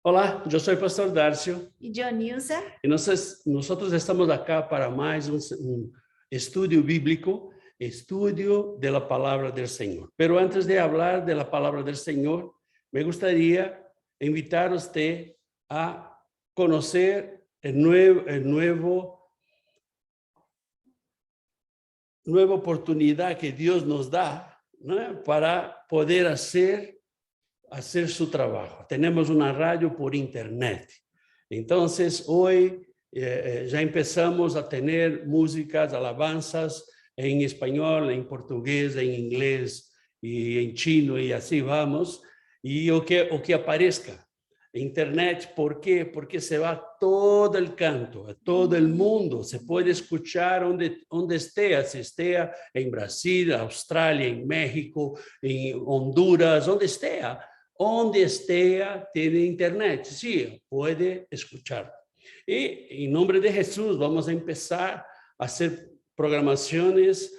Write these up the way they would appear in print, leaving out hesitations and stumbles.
Olá, eu sou o pastor Darcio E Dionilza, e nós estamos aqui para mais estudo bíblico, estudo da palavra do Senhor. Pero antes de falar da palavra do Senhor, me gostaria invitar a você a conhecer nueva oportunidade que Deus nos dá, ¿no? Para poder hacer su trabajo. Tenemos una radio por internet. Entonces, hoy ya empezamos a tener músicas, alabanzas en español, en portugués, en inglés y en chino, y así vamos. Y o que aparezca. Internet, ¿por qué? Porque se va todo el canto, a todo el mundo. Se puede escuchar donde esté, si esté en Brasil, Australia, en México, en Honduras, donde esté. Onde esteja, tiene internet, sí, puede escuchar. Y en nombre de Jesús vamos a empezar a hacer programaciones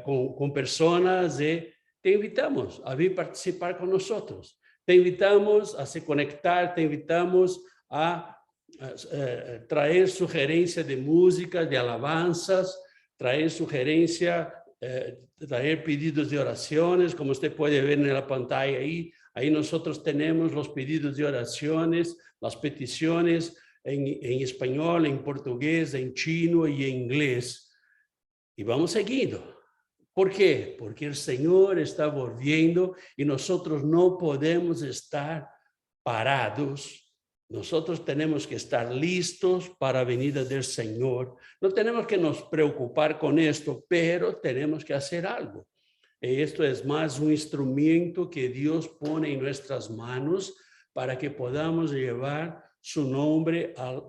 con personas y te invitamos a vir participar con nosotros. Te invitamos a se conectar, te invitamos a traer sugerencia de música, de alabanzas, traer sugerencia, traer pedidos de oraciones, como usted puede ver en la pantalla ahí nosotros tenemos los pedidos de oraciones, las peticiones en español, en portugués, en chino y en inglés. Y vamos seguindo. ¿Por qué? Porque el Señor está volviendo y nosotros no podemos estar parados. Nosotros tenemos que estar listos para la venida del Señor. No tenemos que nos preocupar con esto, pero tenemos que hacer algo. Esto es más un instrumento que Dios pone en nuestras manos para que podamos llevar su nombre a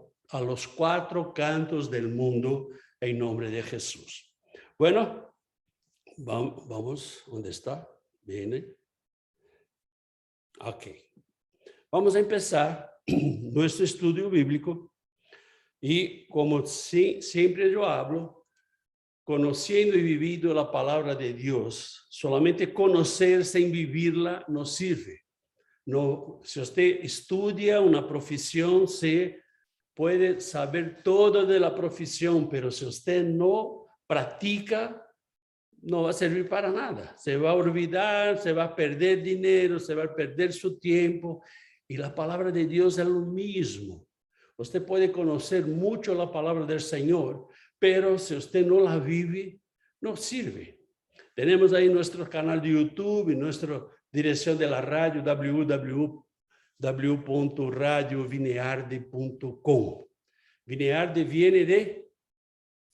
los 4 cantos del mundo en nombre de Jesús. Bueno, vamos, ¿dónde está? Viene. Ok. Vamos a empezar nuestro estudio bíblico y como siempre yo hablo, conociendo y viviendo la palabra de Dios, solamente conocer sin vivirla no sirve. No, si usted estudia una profesión, se puede saber todo de la profesión, pero si usted no practica, no va a servir para nada. Se va a olvidar, se va a perder dinero, se va a perder su tiempo. Y la palabra de Dios es lo mismo. Usted puede conocer mucho la palabra del Señor, pero si usted no la vive, no sirve. Tenemos ahí nuestro canal de YouTube y nuestra dirección de la radio, www.radiovinearde.com. Vinearde viene de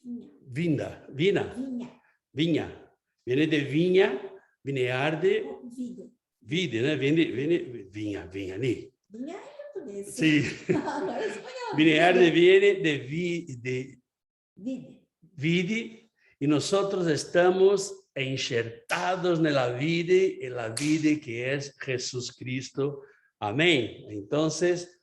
viña. Viene de viña, vinearde, vide, né? Viene viña, né? vinha em português. Sí. Não é espanhol. Vinearde viene de Vide. vide, y nosotros estamos enxertados en la vida que es Jesús Cristo. Amén. Entonces,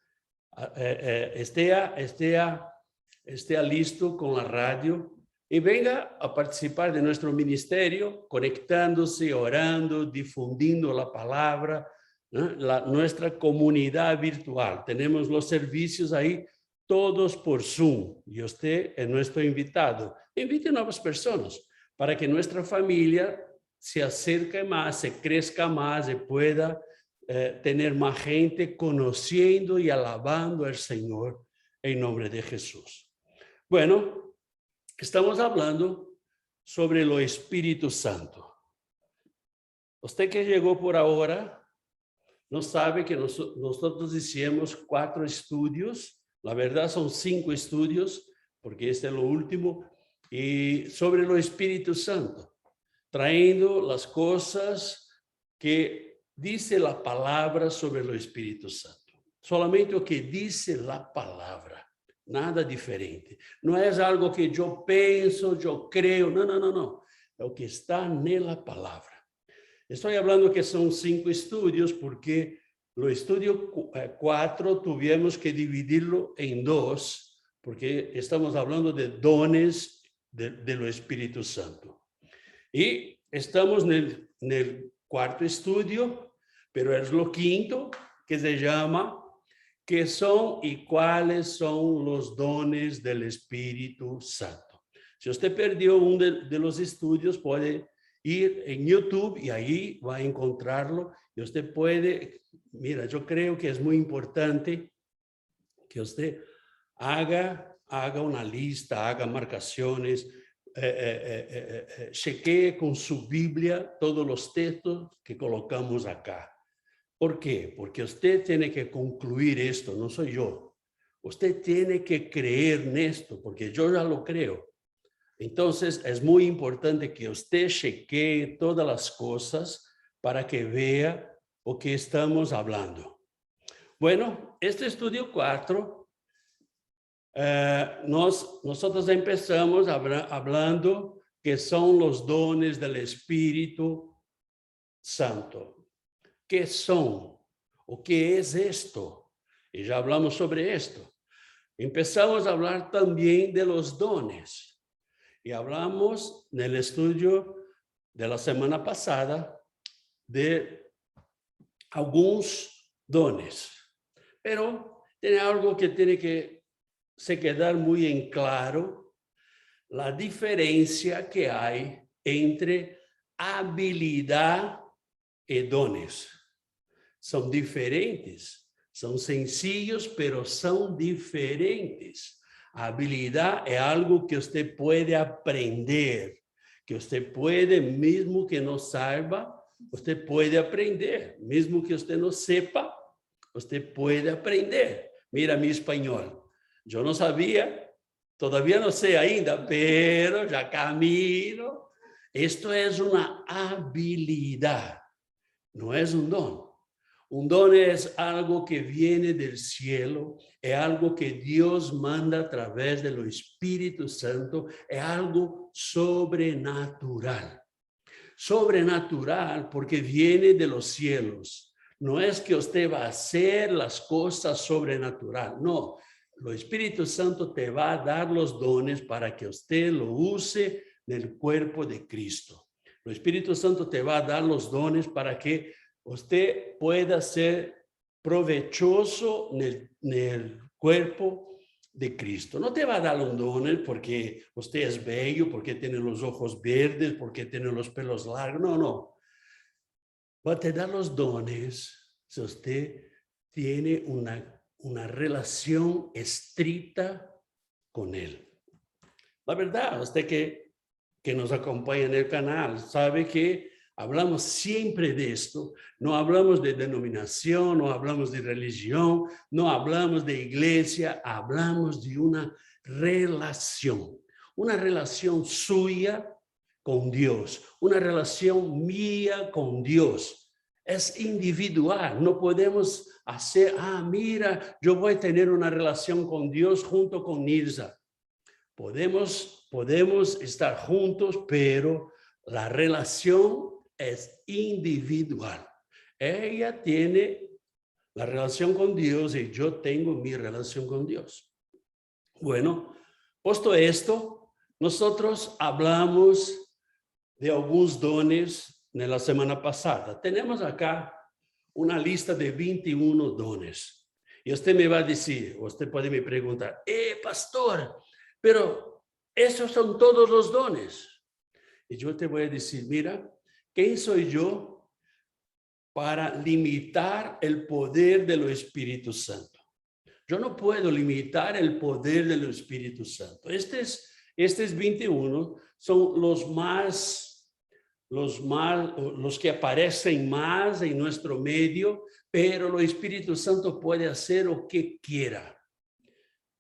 esté listo con la radio y venga a participar de nuestro ministerio, conectándose, orando, difundiendo la palabra, ¿no? Nuestra comunidad virtual. Tenemos los servicios ahí, todos por Zoom, y usted es nuestro invitado. Invite a nuevas personas para que nuestra familia se acerque más, se crezca más y pueda tener más gente conociendo y alabando al Señor en nombre de Jesús. Bueno, estamos hablando sobre lo Espíritu Santo. Usted que llegó por ahora no sabe que nosotros hicimos 4 estudios. La verdad son 5 estudios, porque este es lo último, y sobre lo Espíritu Santo, trayendo las cosas que dice la palabra sobre lo Espíritu Santo. Solamente lo que dice la palabra, nada diferente. No es algo que yo pienso, yo creo, no. Es lo que está en la palabra. Estoy hablando que son 5 estudios porque lo estudio 4 tuvimos que dividirlo en 2 porque estamos hablando de dones de lo Espíritu Santo. Y estamos en el 4º estudio, pero es lo 5º que se llama ¿Qué son y cuáles son los dones del Espíritu Santo? Si usted perdió uno de los estudios, puede ir en YouTube y ahí va a encontrarlo. Y usted puede, mira, yo creo que es muy importante que usted haga una lista, haga marcaciones, chequee con su Biblia todos los textos que colocamos acá. ¿Por qué? Porque usted tiene que concluir esto, no soy yo. Usted tiene que creer en esto, porque yo ya lo creo. Entonces, es muy importante que usted chequee todas las cosas para que vea lo que estamos hablando. Bueno, este estudio 4, nosotros empezamos hablando que son los dones del Espíritu Santo. ¿Qué son? ¿O qué es esto? Y ya hablamos sobre esto. Empezamos a hablar también de los dones. Y hablamos en el estudio de la semana pasada de algunos dones. Pero tiene algo que tiene que se quedar muy en claro, la diferencia que hay entre habilidad y dones. Son diferentes, son sencillos, pero son diferentes. Habilidad es algo que usted puede aprender, que usted puede, mismo que no saiba, usted puede aprender. Mismo que usted no sepa, usted puede aprender. Mira mi español. Yo no sabía, todavía no sé ainda, pero ya camino. Esto es una habilidad, no es un don. Un don es algo que viene del cielo, es algo que Dios manda a través del Espíritu Santo, es algo sobrenatural. Sobrenatural porque viene de los cielos. No es que usted va a hacer las cosas sobrenatural, no. El Espíritu Santo te va a dar los dones para que usted lo use en el cuerpo de Cristo. El Espíritu Santo te va a dar los dones para que usted pueda ser provechoso en el cuerpo de Cristo. No te va a dar un don porque usted es bello, porque tiene los ojos verdes, porque tiene los pelos largos. No, no. Va a te dar los dones si usted tiene una relación estricta con Él. La verdad, usted que nos acompaña en el canal sabe que hablamos siempre de esto, no hablamos de denominación, no hablamos de religión, no hablamos de iglesia, hablamos de una relación suya con Dios, una relación mía con Dios. Es individual, no podemos hacer, mira, yo voy a tener una relación con Dios junto con Nilsa. Podemos estar juntos, pero la relación es individual. Ella tiene la relación con Dios y yo tengo mi relación con Dios. Bueno, puesto esto, nosotros hablamos de algunos dones en la semana pasada. Tenemos acá una lista de 21 dones. Y usted me va a decir, usted puede me preguntar, pastor, pero esos son todos los dones. Y yo te voy a decir, mira, ¿quién soy yo para limitar el poder del Espíritu Santo? Yo no puedo limitar el poder del Espíritu Santo. Estos 21 son los que aparecen más en nuestro medio, pero el Espíritu Santo puede hacer lo que quiera.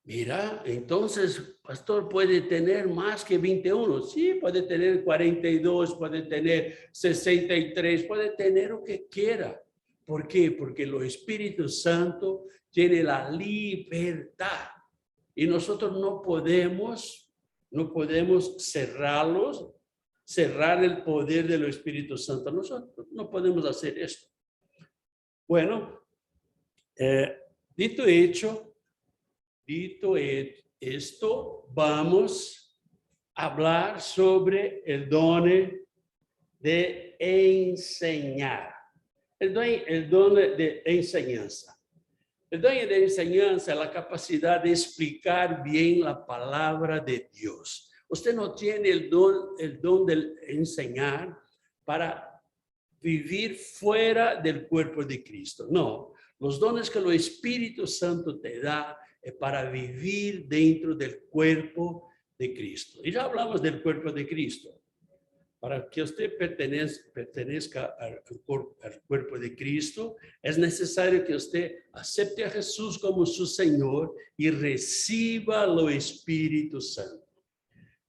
Mira, entonces, pastor, ¿puede tener más que 21? Sí, puede tener 42, puede tener 63, puede tener lo que quiera. ¿Por qué? Porque el Espíritu Santo tiene la libertad. Y nosotros no podemos cerrar el poder del Espíritu Santo. Nosotros no podemos hacer esto. Bueno, dicho esto, vamos a hablar sobre el don de enseñar. El don de enseñanza. El don de enseñanza es la capacidad de explicar bien la palabra de Dios. Usted no tiene el don de enseñar para vivir fuera del cuerpo de Cristo. No, los dones que el Espíritu Santo te da es para vivir dentro del cuerpo de Cristo. Y ya hablamos del cuerpo de Cristo. Para que usted pertenezca al cuerpo de Cristo, es necesario que usted acepte a Jesús como su Señor y reciba lo Espíritu Santo.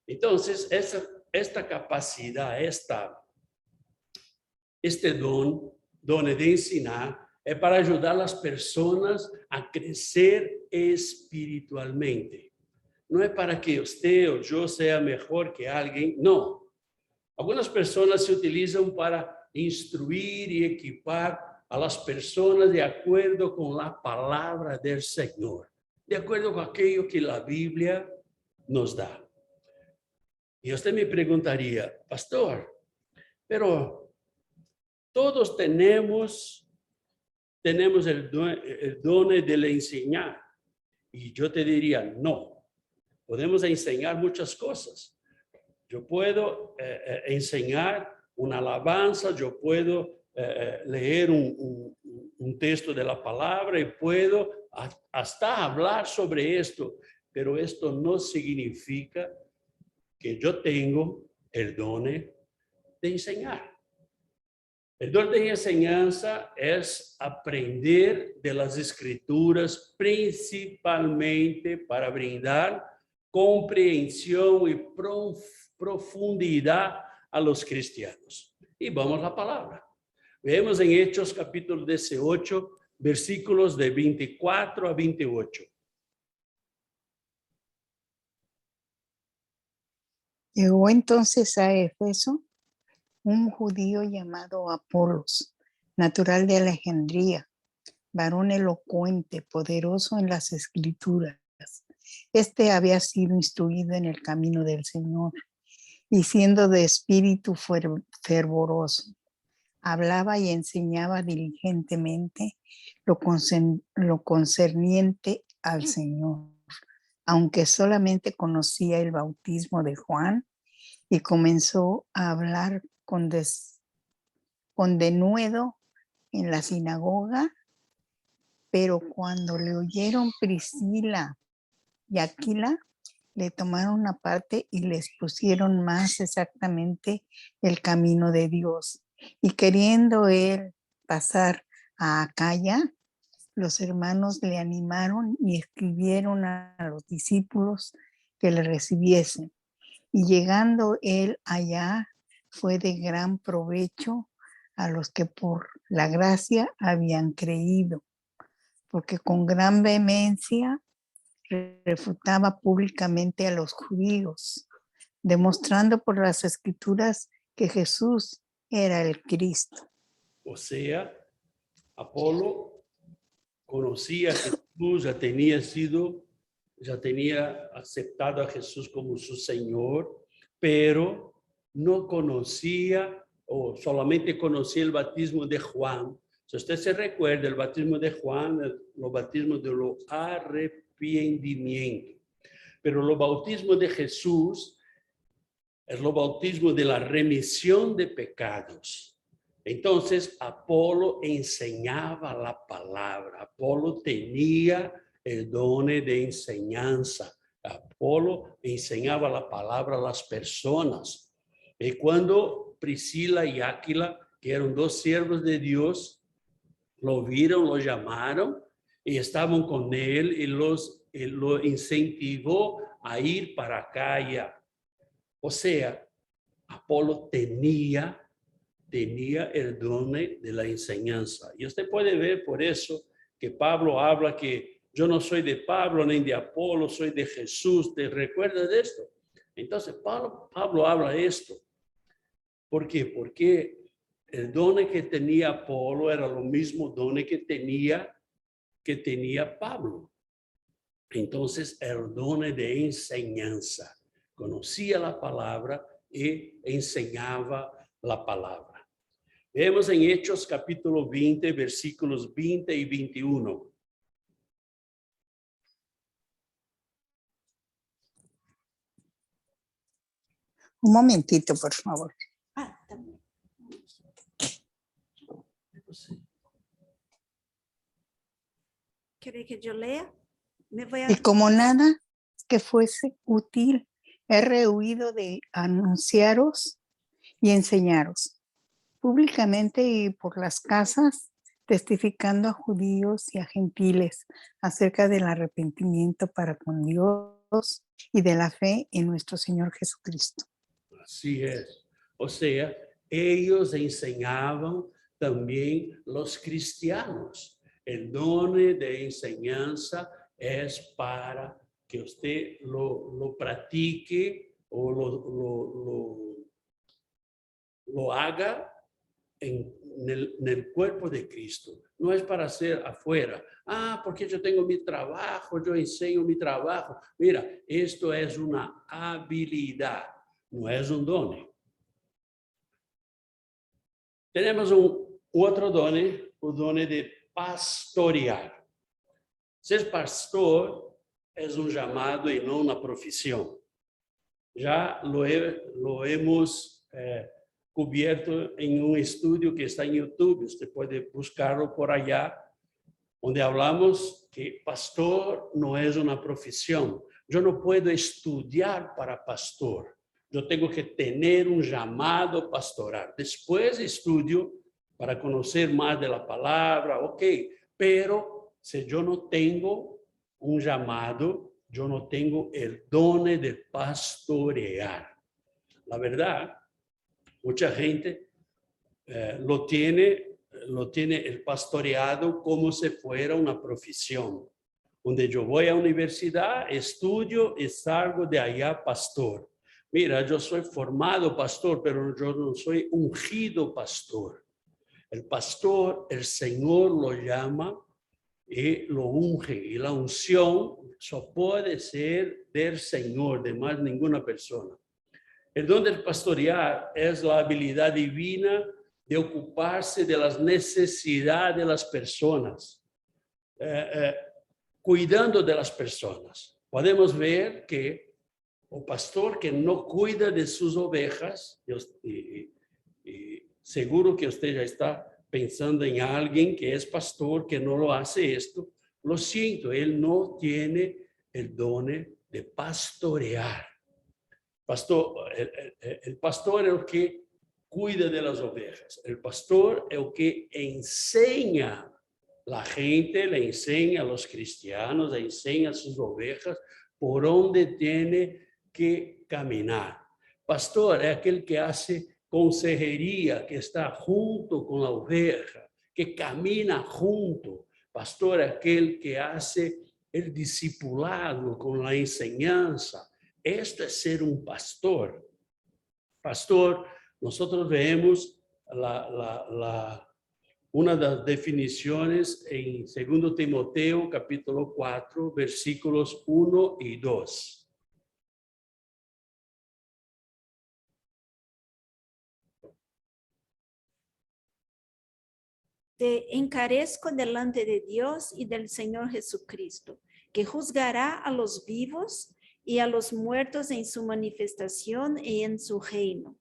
Entonces, esta capacidad, este don de enseñar, es para ayudar a las personas a crecer espiritualmente. No es para que usted o yo sea mejor que alguien, no. Algunas personas se utilizan para instruir y equipar a las personas de acuerdo con la palabra del Señor, de acuerdo con aquello que la Biblia nos da. Y usted me preguntaría, pastor, pero todos tenemos el don de enseñar. Y yo te diría, no, podemos enseñar muchas cosas. Yo puedo enseñar una alabanza, yo puedo leer un texto de la palabra y puedo hasta hablar sobre esto, pero esto no significa que yo tengo el don de enseñar. El don de enseñanza es aprender de las Escrituras principalmente para brindar comprensión y profundidad a los cristianos. Y vamos a la palabra. Vemos en Hechos capítulo 18, versículos de 24 a 28. Llegó entonces a Éfeso un judío llamado Apolos, natural de Alejandría, varón elocuente, poderoso en las Escrituras. Este había sido instruido en el camino del Señor y siendo de espíritu fervoroso, hablaba y enseñaba diligentemente lo concerniente al Señor, aunque solamente conocía el bautismo de Juan, y comenzó a hablar con denuedo en la sinagoga. Pero cuando le oyeron Priscila y Aquila, le tomaron aparte y les pusieron más exactamente el camino de Dios. Y queriendo él pasar a Acaya, los hermanos le animaron y escribieron a los discípulos que le recibiesen. Y llegando él allá, fue de gran provecho a los que por la gracia habían creído, porque con gran vehemencia refutaba públicamente a los judíos, demostrando por las Escrituras que Jesús era el Cristo. O sea, Apolo conocía a Jesús, ya tenía aceptado a Jesús como su Señor, pero no conocía o solamente conocía el bautismo de Juan. Si usted se recuerda, el bautismo de Juan, el bautismo de lo arrepentimiento. Pero el bautismo de Jesús es el bautismo de la remisión de pecados. Entonces, Apolo enseñaba la palabra. Apolo tenía el don de enseñanza. Apolo enseñaba la palabra a las personas. Y cuando Priscila y Aquila, que eran dos siervos de Dios, lo vieron, lo llamaron y estaban con él y lo incentivó a ir para Acaya. O sea, Apolo tenía el don de la enseñanza. Y usted puede ver por eso que Pablo habla que yo no soy de Pablo ni de Apolo, soy de Jesús. ¿Te recuerdas de esto? Entonces Pablo habla esto. ¿Por qué? Porque el don que tenía Apolo era lo mismo don que tenía Pablo. Entonces el don de enseñanza. Conocía la palabra y enseñaba la palabra. Vemos en Hechos capítulo 20, versículos 20 y 21. Un momentito, por favor. Ah, también. ¿Quiere que yo lea? Me voy a... Y como nada que fuese útil, he rehuido de anunciaros y enseñaros públicamente y por las casas, testificando a judíos y a gentiles acerca del arrepentimiento para con Dios y de la fe en nuestro Señor Jesucristo. Así es. O sea, ellos enseñaban también los cristianos. El don de enseñanza es para que usted lo practique o lo haga en el cuerpo de Cristo. No es para hacer afuera. Ah, porque yo tengo mi trabajo, yo enseño mi trabajo. Mira, esto es una habilidad, no es un don. Tenemos otro don, el don de pastorear. Ser pastor es un llamado y no una profesión. Ya lo hemos cubierto en un estudio que está en YouTube. Usted puede buscarlo por allá, donde hablamos que pastor no es una profesión. Yo no puedo estudiar para pastor. Yo tengo que tener un llamado pastoral. Después estudio para conocer más de la palabra, ok. Pero si yo no tengo un llamado, yo no tengo el don de pastorear. La verdad, mucha gente lo tiene el pastoreado como si fuera una profesión, donde yo voy a la universidad, estudio y salgo de allá pastor. Mira, yo soy formado pastor, pero yo no soy ungido pastor. El pastor, el Señor lo llama y lo unge. Y la unción solo puede ser del Señor, de más ninguna persona. El don del pastorear es la habilidad divina de ocuparse de las necesidades de las personas, cuidando de las personas. Podemos ver que o pastor que no cuida de sus ovejas, y seguro que usted ya está pensando en alguien que es pastor que no lo hace esto, lo siento, él no tiene el don de pastorear. Pastor, el pastor es el que cuida de las ovejas. El pastor es el que enseña la gente, le enseña a los cristianos, le enseña a sus ovejas por dónde tiene que caminar. Pastor es aquel que hace consejería, que está junto con la oveja, que camina junto. Pastor es aquel que hace el discipulado con la enseñanza. Esto es ser un pastor. Pastor, nosotros vemos una de las definiciones en 2 Timoteo capítulo 4, versículos 1 y 2. Te encarezco delante de Dios y del Señor Jesucristo, que juzgará a los vivos y a los muertos en su manifestación y en su reino.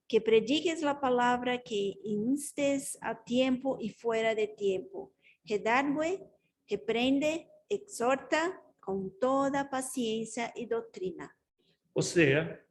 Que prediques la palabra, que instes a tiempo y fuera de tiempo. Redargue, reprende, exhorta con toda paciencia y doctrina. O sea,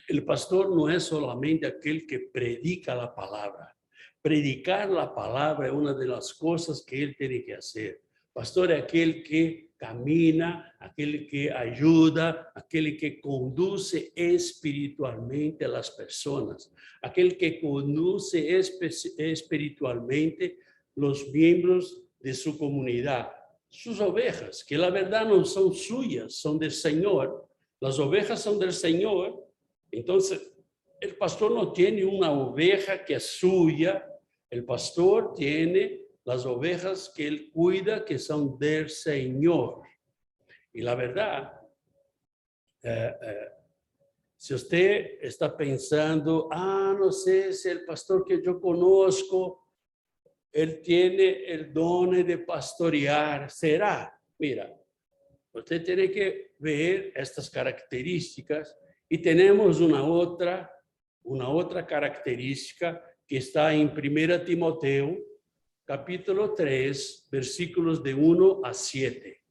el pastor no es solamente aquel que predica la palabra. Predicar la palabra es una de las cosas que él tiene que hacer. Pastor es aquel que camina, aquel que ayuda, aquel que conduce espiritualmente a las personas, aquel que conduce espiritualmente los miembros de su comunidad, sus ovejas, que la verdad no son suyas, son del Señor. Las ovejas son del Señor. Entonces, el pastor no tiene una oveja que es suya. El pastor tiene las ovejas que él cuida, que son del Señor. Y la verdad, Si usted está pensando, no sé si el pastor que yo conozco, él tiene el don de pastorear, ¿será? Mira, usted tiene que ver estas características y tenemos una otra característica que está en 1 Timoteo, capítulo 3, versículos de 1 a 7.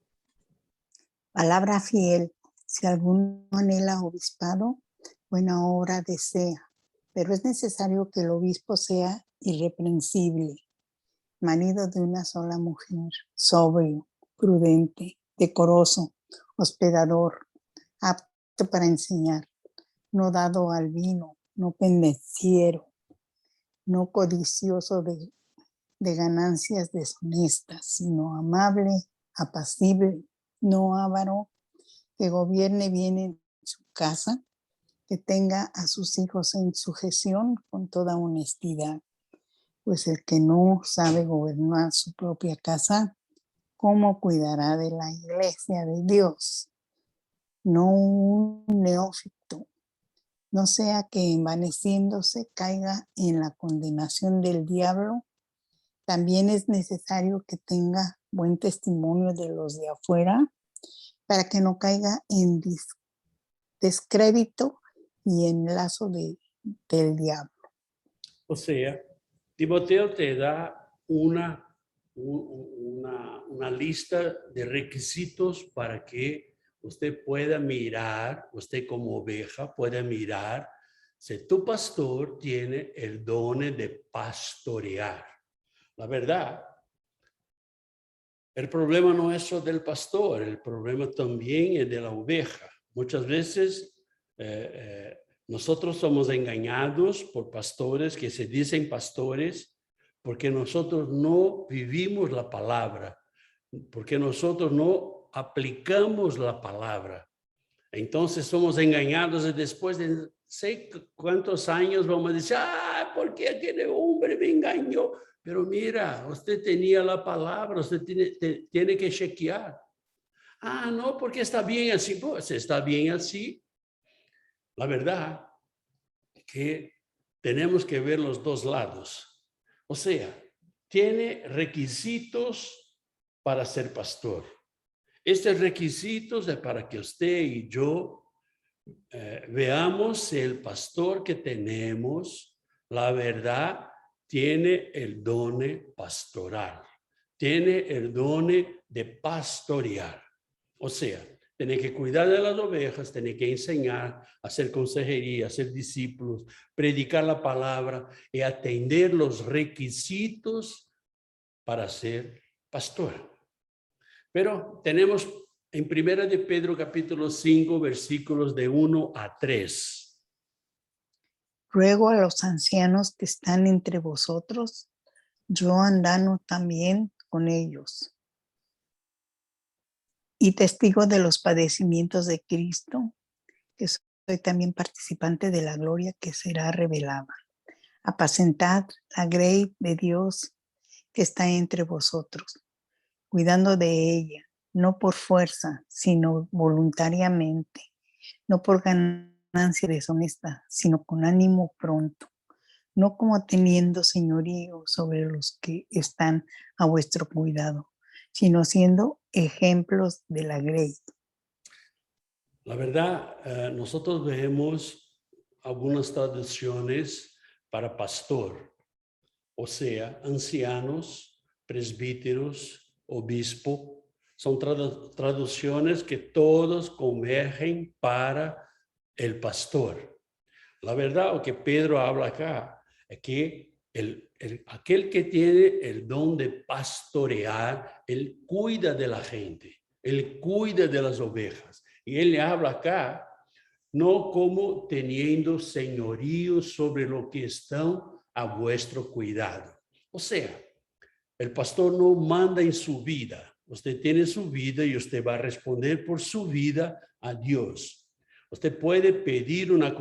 Palabra fiel, si alguno anhela obispado, buena obra desea, pero es necesario que el obispo sea irreprensible, marido de una sola mujer, sobrio, prudente, decoroso, hospedador, apto para enseñar, no dado al vino, no pendenciero, no codicioso de ganancias deshonestas, sino amable, apacible, no avaro, que gobierne bien en su casa, que tenga a sus hijos en sujeción con toda honestidad. Pues el que no sabe gobernar su propia casa, ¿cómo cuidará de la iglesia de Dios? No un neófito, no sea que envaneciéndose caiga en la condenación del diablo. También es necesario que tenga buen testimonio de los de afuera para que no caiga en descrédito y en lazo del diablo. O sea, Timoteo te da una lista de requisitos para que usted pueda mirar, usted como oveja pueda mirar si tu pastor tiene el don de pastorear. La verdad, el problema no es solo del pastor, el problema también es de la oveja. Muchas veces nosotros somos engañados por pastores que se dicen pastores porque nosotros no vivimos la palabra, porque nosotros no aplicamos la palabra. Entonces somos engañados y después de sé cuántos años vamos a decir, porque aquel hombre me engañó. Pero mira, usted tenía la palabra, usted tiene que chequear. No, porque está bien así. Pues está bien así. La verdad que tenemos que ver los dos lados. O sea, tiene requisitos para ser pastor. Estos requisitos es para que usted y yo veamos si el pastor que tenemos, la verdad, tiene el don pastoral, tiene el don de pastorear. O sea, tiene que cuidar de las ovejas, tiene que enseñar, hacer consejería, hacer discípulos, predicar la palabra y atender los requisitos para ser pastor. Pero tenemos en 1 de Pedro capítulo 5, versículos de 1 a 3. Ruego a los ancianos que están entre vosotros, yo andando también con ellos, y testigo de los padecimientos de Cristo, que soy también participante de la gloria que será revelada. Apacentad la grey de Dios que está entre vosotros, cuidando de ella, no por fuerza, sino voluntariamente, no por ganancia deshonesta, sino con ánimo pronto, no como teniendo señorío sobre los que están a vuestro cuidado, sino siendo ejemplos de la grey. La verdad, nosotros vemos algunas traducciones para pastor, o sea, ancianos, presbíteros, obispo. Son traducciones que todos convergen para el pastor. La verdad, lo que Pedro habla acá es que aquel que tiene el don de pastorear, él cuida de la gente, él cuida de las ovejas. Y él le habla acá no como teniendo señorío sobre lo que están a vuestro cuidado. O sea, el pastor no manda en su vida. Usted tiene su vida y usted va a responder por su vida a Dios. Usted puede pedir una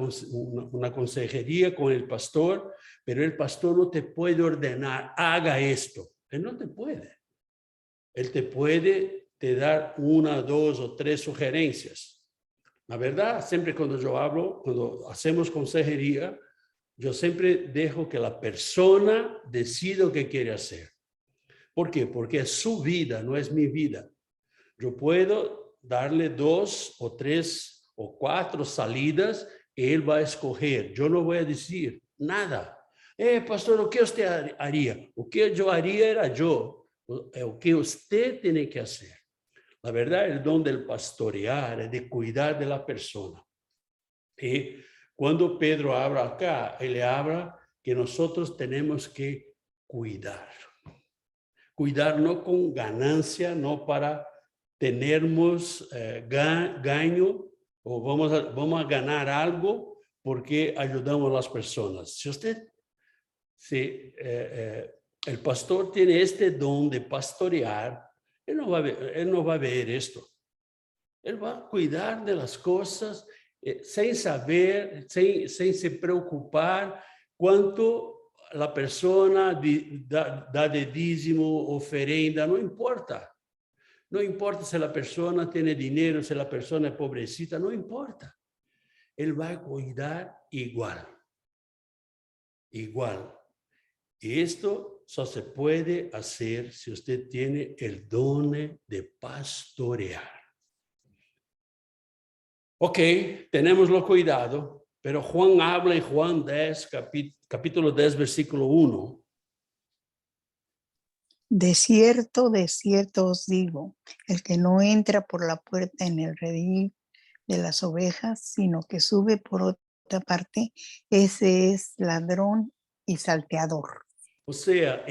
consejería con el pastor, pero el pastor no te puede ordenar, haga esto. Él no te puede. Él te puede dar 1, 2 o 3 sugerencias. La verdad, siempre cuando yo hablo, cuando hacemos consejería, yo siempre dejo que la persona decida qué quiere hacer. ¿Por qué? Porque es su vida, no es mi vida. Yo puedo darle 2 o 3 o 4 salidas, él va a escoger. Yo no voy a decir nada. Pastor, ¿o qué usted haría? O que yo haría era yo. O que usted tiene que hacer. La verdad, el don del pastorear es de cuidar de la persona. Y cuando Pedro habla acá, él habla que nosotros tenemos que cuidar. Cuidar no con ganancia, no para tenermos gaño o vamos a ganar algo porque ayudamos a las personas. Si el pastor tiene este don de pastorear, él no va a ver esto. Él va a cuidar de las cosas sin saber, sin se preocupar cuánto la persona da de dízimo, oferenda, no importa. No importa si la persona tiene dinero, si la persona es pobrecita, no importa. Él va a cuidar igual. Igual. Y esto solo se puede hacer si usted tiene el don de pastorear. Ok, tenemos lo cuidado, pero Juan habla en Juan 10, capítulo 10, versículo 1. De cierto os digo, el que no entra por la puerta en el redil de las ovejas, sino que sube por otra parte, ese es ladrón y salteador. O sea,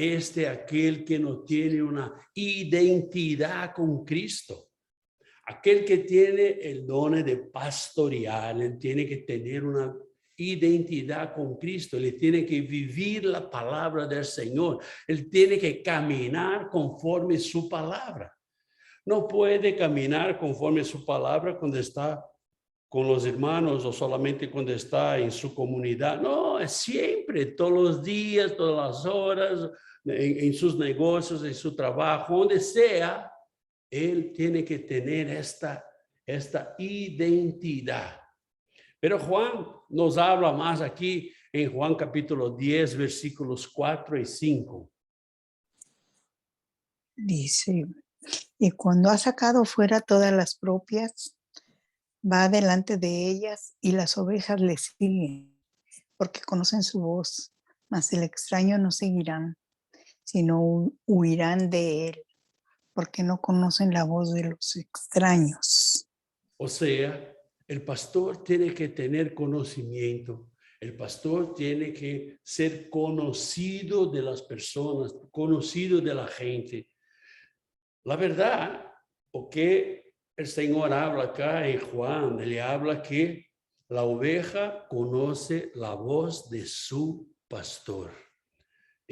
aquel que no tiene una identidad con Cristo. Aquel que tiene el don de pastorear, él tiene que tener una identidad con Cristo, él tiene que vivir la palabra del Señor, él tiene que caminar conforme su palabra. No puede caminar conforme su palabra cuando está con los hermanos o solamente cuando está en su comunidad. No, es siempre, todos los días, todas las horas, en sus negocios, en su trabajo, donde sea. Él tiene que tener esta identidad. Pero Juan nos habla más aquí en Juan capítulo 10, versículos 4 y 5. Dice, y cuando ha sacado fuera todas las propias, va delante de ellas y las ovejas le siguen, porque conocen su voz, mas el extraño no seguirán, sino huirán de él, porque no conocen la voz de los extraños. O sea, el pastor tiene que tener conocimiento. El pastor tiene que ser conocido de las personas, conocido de la gente. La verdad, o que el Señor habla acá en Juan, él habla que la oveja conoce la voz de su pastor.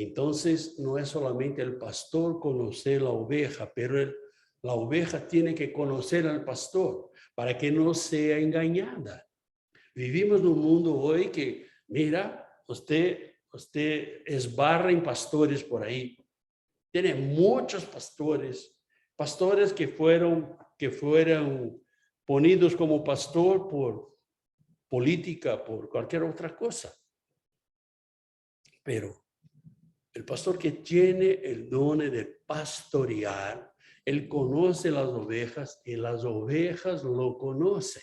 Entonces, no es solamente el pastor conocer la oveja, pero la oveja tiene que conocer al pastor para que no sea engañada. Vivimos en un mundo hoy que, mira, usted esbarra en pastores por ahí. Tiene muchos pastores que fueron ponidos como pastor por política, por cualquier otra cosa. Pero el pastor que tiene el don de pastorear, él conoce las ovejas y las ovejas lo conocen.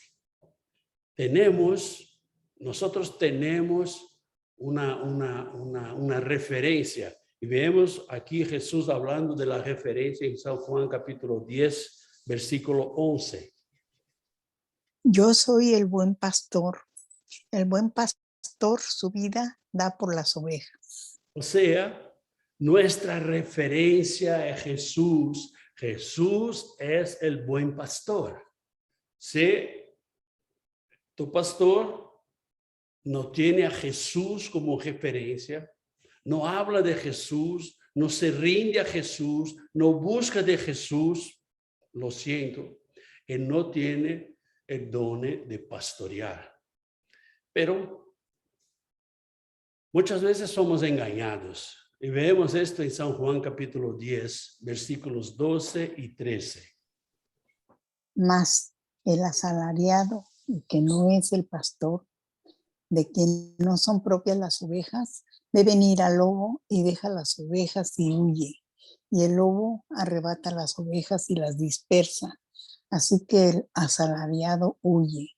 Nosotros tenemos una referencia. Y vemos aquí Jesús hablando de la referencia en San Juan capítulo 10, versículo 11. Yo soy el buen pastor. El buen pastor su vida da por las ovejas. O sea, nuestra referencia es Jesús. Jesús es el buen pastor. Si tu pastor no tiene a Jesús como referencia, no habla de Jesús, no se rinde a Jesús, no busca de Jesús, lo siento, él no tiene el don de pastorear. Pero muchas veces somos engañados. Y vemos esto en San Juan capítulo 10, versículos 12 y 13. Mas el asalariado y que no es el pastor, de quien no son propias las ovejas, ve venir al lobo y deja las ovejas y huye. Y el lobo arrebata las ovejas y las dispersa. Así que el asalariado huye,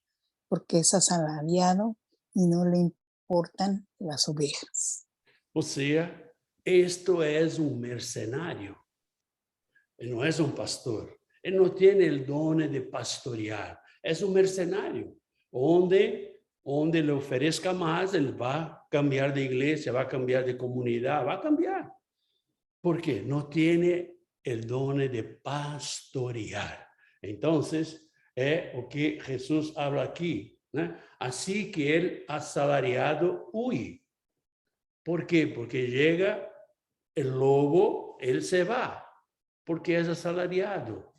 porque es asalariado y no le importan las ovejas. O sea, esto es un mercenario. Él no es un pastor. Él no tiene el don de pastorear. Es un mercenario. Donde le ofrezca más, él va a cambiar de iglesia, va a cambiar de comunidad, va a cambiar. ¿Por qué? No tiene el don de pastorear. Entonces, es lo que Jesús habla aquí, ¿no? Así que el asalariado huye. ¿Por qué? Porque llega el lobo, él se va, porque es asalariado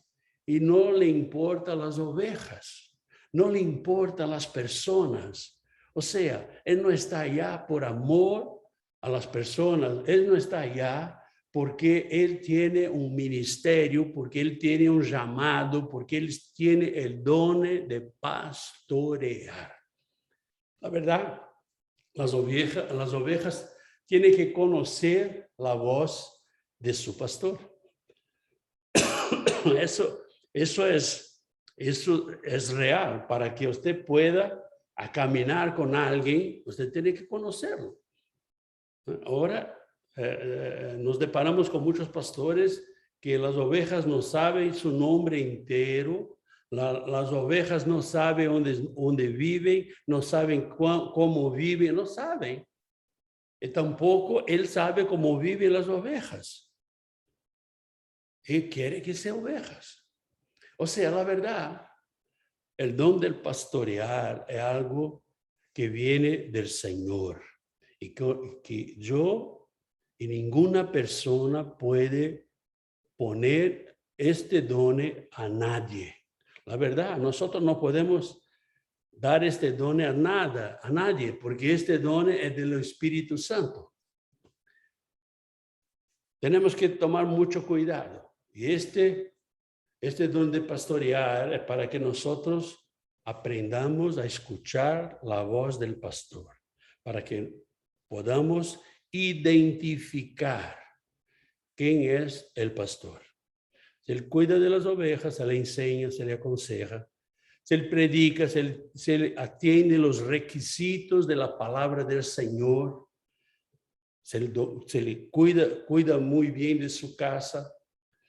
y no le importan las ovejas, no le importan las personas. O sea, él no está allá por amor a las personas, él no está allá porque él tiene un ministerio, porque él tiene un llamado, porque él tiene el don de pastorear. La verdad, las ovejas tienen que conocer la voz de su pastor. Eso es real. Para que usted pueda caminar con alguien, usted tiene que conocerlo. Ahora nos deparamos con muchos pastores que las ovejas no saben su nombre entero, las ovejas no saben dónde viven, no saben cómo viven, no saben. Y tampoco él sabe cómo viven las ovejas. Él quiere que sean ovejas. O sea, la verdad, el don del pastorear es algo que viene del Señor y que yo y ninguna persona puede poner este don a nadie. La verdad, nosotros no podemos dar este don a nadie, porque este don es del Espíritu Santo. Tenemos que tomar mucho cuidado. Y este don de pastorear es para que nosotros aprendamos a escuchar la voz del pastor, para que podamos identificar quién es el pastor. Si él cuida de las ovejas, se le enseña, se le aconseja, se le predica, se le atiende los requisitos de la palabra del Señor, se le cuida muy bien de su casa,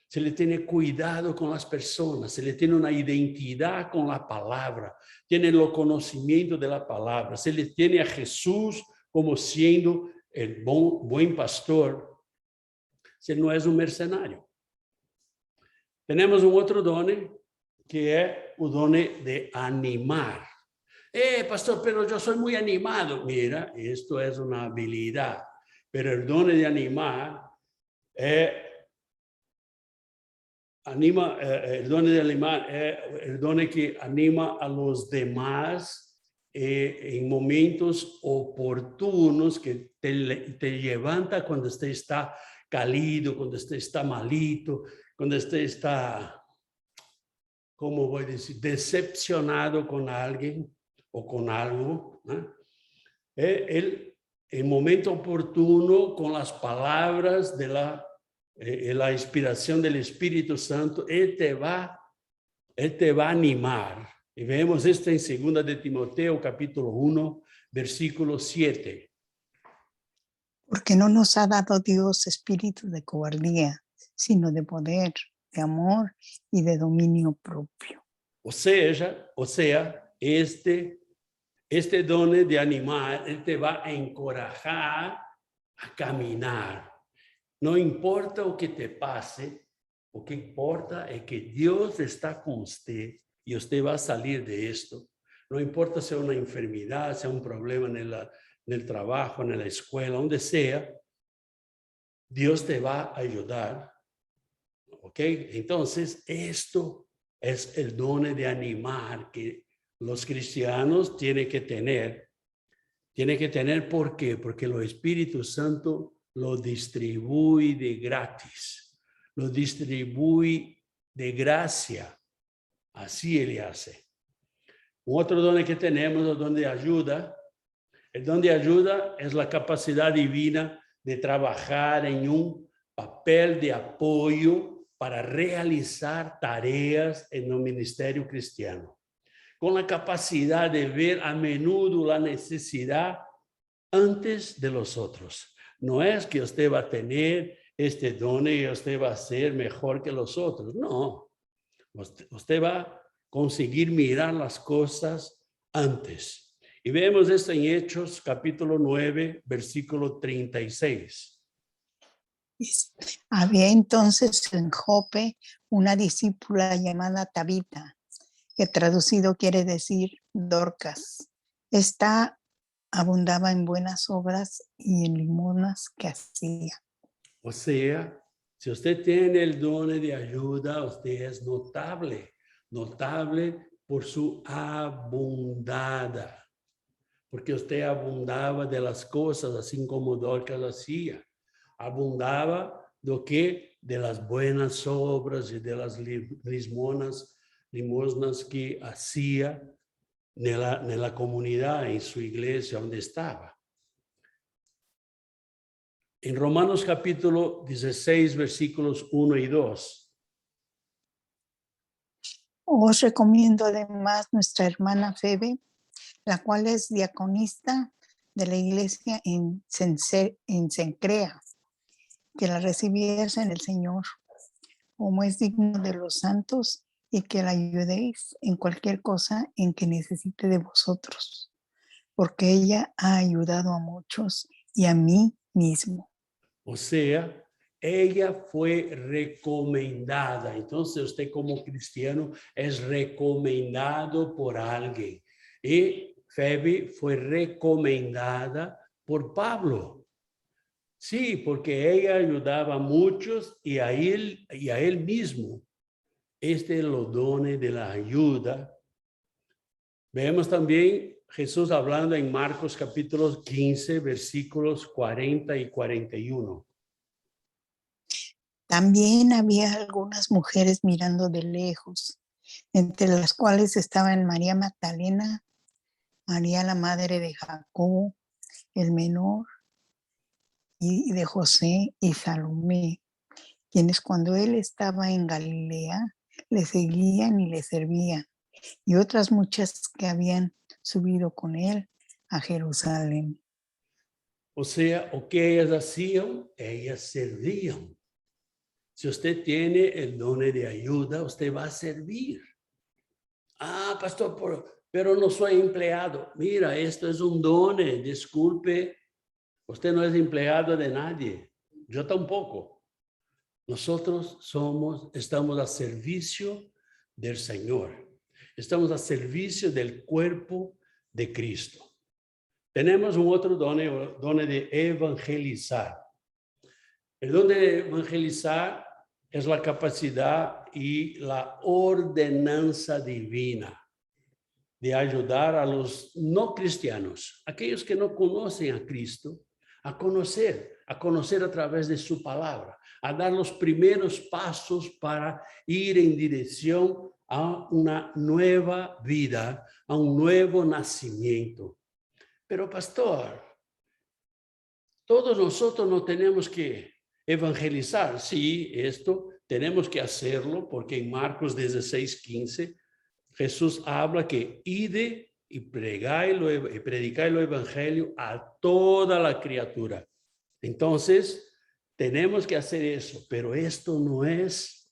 se le tiene cuidado con las personas, se le tiene una identidad con la palabra, tiene el conocimiento de la palabra, se le tiene a Jesús como siendo el buen pastor, se no es un mercenario. Tenemos un otro don que es el don de animar. Pastor, pero yo soy muy animado. Mira, esto es una habilidad, pero el don de animar el don de animar es el don que anima a los demás en momentos oportunos, que te levanta cuando usted está caído, cuando usted está malito, cuando usted está, ¿cómo voy a decir?, decepcionado con alguien o con algo, ¿no? El momento oportuno, con las palabras de la inspiración del Espíritu Santo, Él te va a animar. Y vemos esto en 2 de Timoteo, capítulo 1, versículo 7. Porque no nos ha dado Dios espíritu de cobardía, sino de poder, de amor y de dominio propio. O sea, este don de animar, Él te va a encorajar a caminar. No importa lo que te pase, lo que importa es que Dios está con usted y usted va a salir de esto. No importa si es una enfermedad, si es un problema en el trabajo, en la escuela, donde sea, Dios te va a ayudar. ¿Ok? Entonces, esto es el don de animar que los cristianos tienen que tener. Tienen que tener, ¿por qué? Porque el Espíritu Santo lo distribuye de gratis, lo distribuye de gracia. Así Él hace. Un otro don que tenemos es el don de ayuda. El don de ayuda es la capacidad divina de trabajar en un papel de apoyo para realizar tareas en el ministerio cristiano, con la capacidad de ver a menudo la necesidad antes de los otros. No es que usted va a tener este don y usted va a ser mejor que los otros. No, usted va a conseguir mirar las cosas antes. Y vemos esto en Hechos capítulo 9, versículo 36. Había entonces en Jope una discípula llamada Tabita, que traducido quiere decir Dorcas. Esta abundaba en buenas obras y en limosnas que hacía. O sea, si usted tiene el don de ayuda, usted es notable, notable por su abundada, porque usted abundaba de las cosas, así como Dorcas hacía. Abundaba de las buenas obras y de las limosnas que hacía en la comunidad, en su iglesia donde estaba. En Romanos capítulo 16, versículos 1 y 2. Os recomiendo además nuestra hermana Febe, la cual es diaconista de la iglesia en Cencrea, que la recibieres en el Señor, como es digno de los santos, y que la ayudéis en cualquier cosa en que necesite de vosotros, porque ella ha ayudado a muchos y a mí mismo. O sea, ella fue recomendada. Entonces usted como cristiano es recomendado por alguien. Y Febe fue recomendada por Pablo. Sí, porque ella ayudaba a muchos y a él mismo. Este es el don de la ayuda. Vemos también Jesús hablando en Marcos capítulo 15, versículos 40 y 41. También había algunas mujeres mirando de lejos, entre las cuales estaban María Magdalena, María la madre de Jacobo, el menor, y de José y Salomé, quienes cuando él estaba en Galilea le seguían y le servían, y otras muchas que habían subido con él a Jerusalén. O sea, o que ellas hacían, ellas servían. Si usted tiene el don de ayuda, usted va a servir. Ah, pastor, pero no soy empleado. Mira, esto es un don, disculpe, usted no es empleado de nadie. Yo tampoco. Nosotros estamos a servicio del Señor. Estamos a servicio del cuerpo de Cristo. Tenemos un otro don, el don de evangelizar. El don de evangelizar es la capacidad y la ordenanza divina de ayudar a los no cristianos, aquellos que no conocen a Cristo, a conocer a través de su palabra, a dar los primeros pasos para ir en dirección a una nueva vida, a un nuevo nacimiento. Pero pastor, todos nosotros no tenemos que evangelizar. Sí, esto tenemos que hacerlo porque en Marcos 16:15 Jesús habla que ide y predicáis el evangelio a toda la criatura. Entonces, tenemos que hacer eso, pero esto no es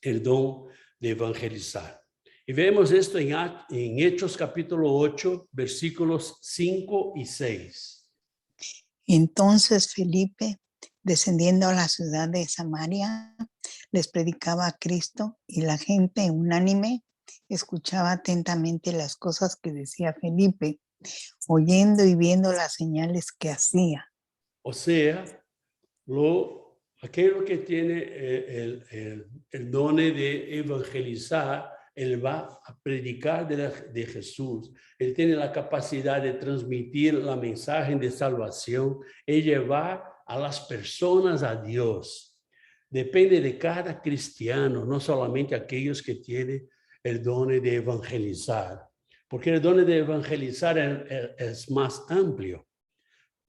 el don de evangelizar. Y vemos esto en Hechos capítulo 8, versículos 5 y 6. Entonces Felipe, descendiendo a la ciudad de Samaria, les predicaba a Cristo, y la gente unánime escuchaba atentamente las cosas que decía Felipe, oyendo y viendo las señales que hacía. O sea, aquello que tiene el don de evangelizar, él va a predicar de Jesús. Él tiene la capacidad de transmitir la mensaje de salvación y llevar a las personas a Dios. Depende de cada cristiano, no solamente aquellos que tienen el don de evangelizar. porque el don de evangelizar es más amplio.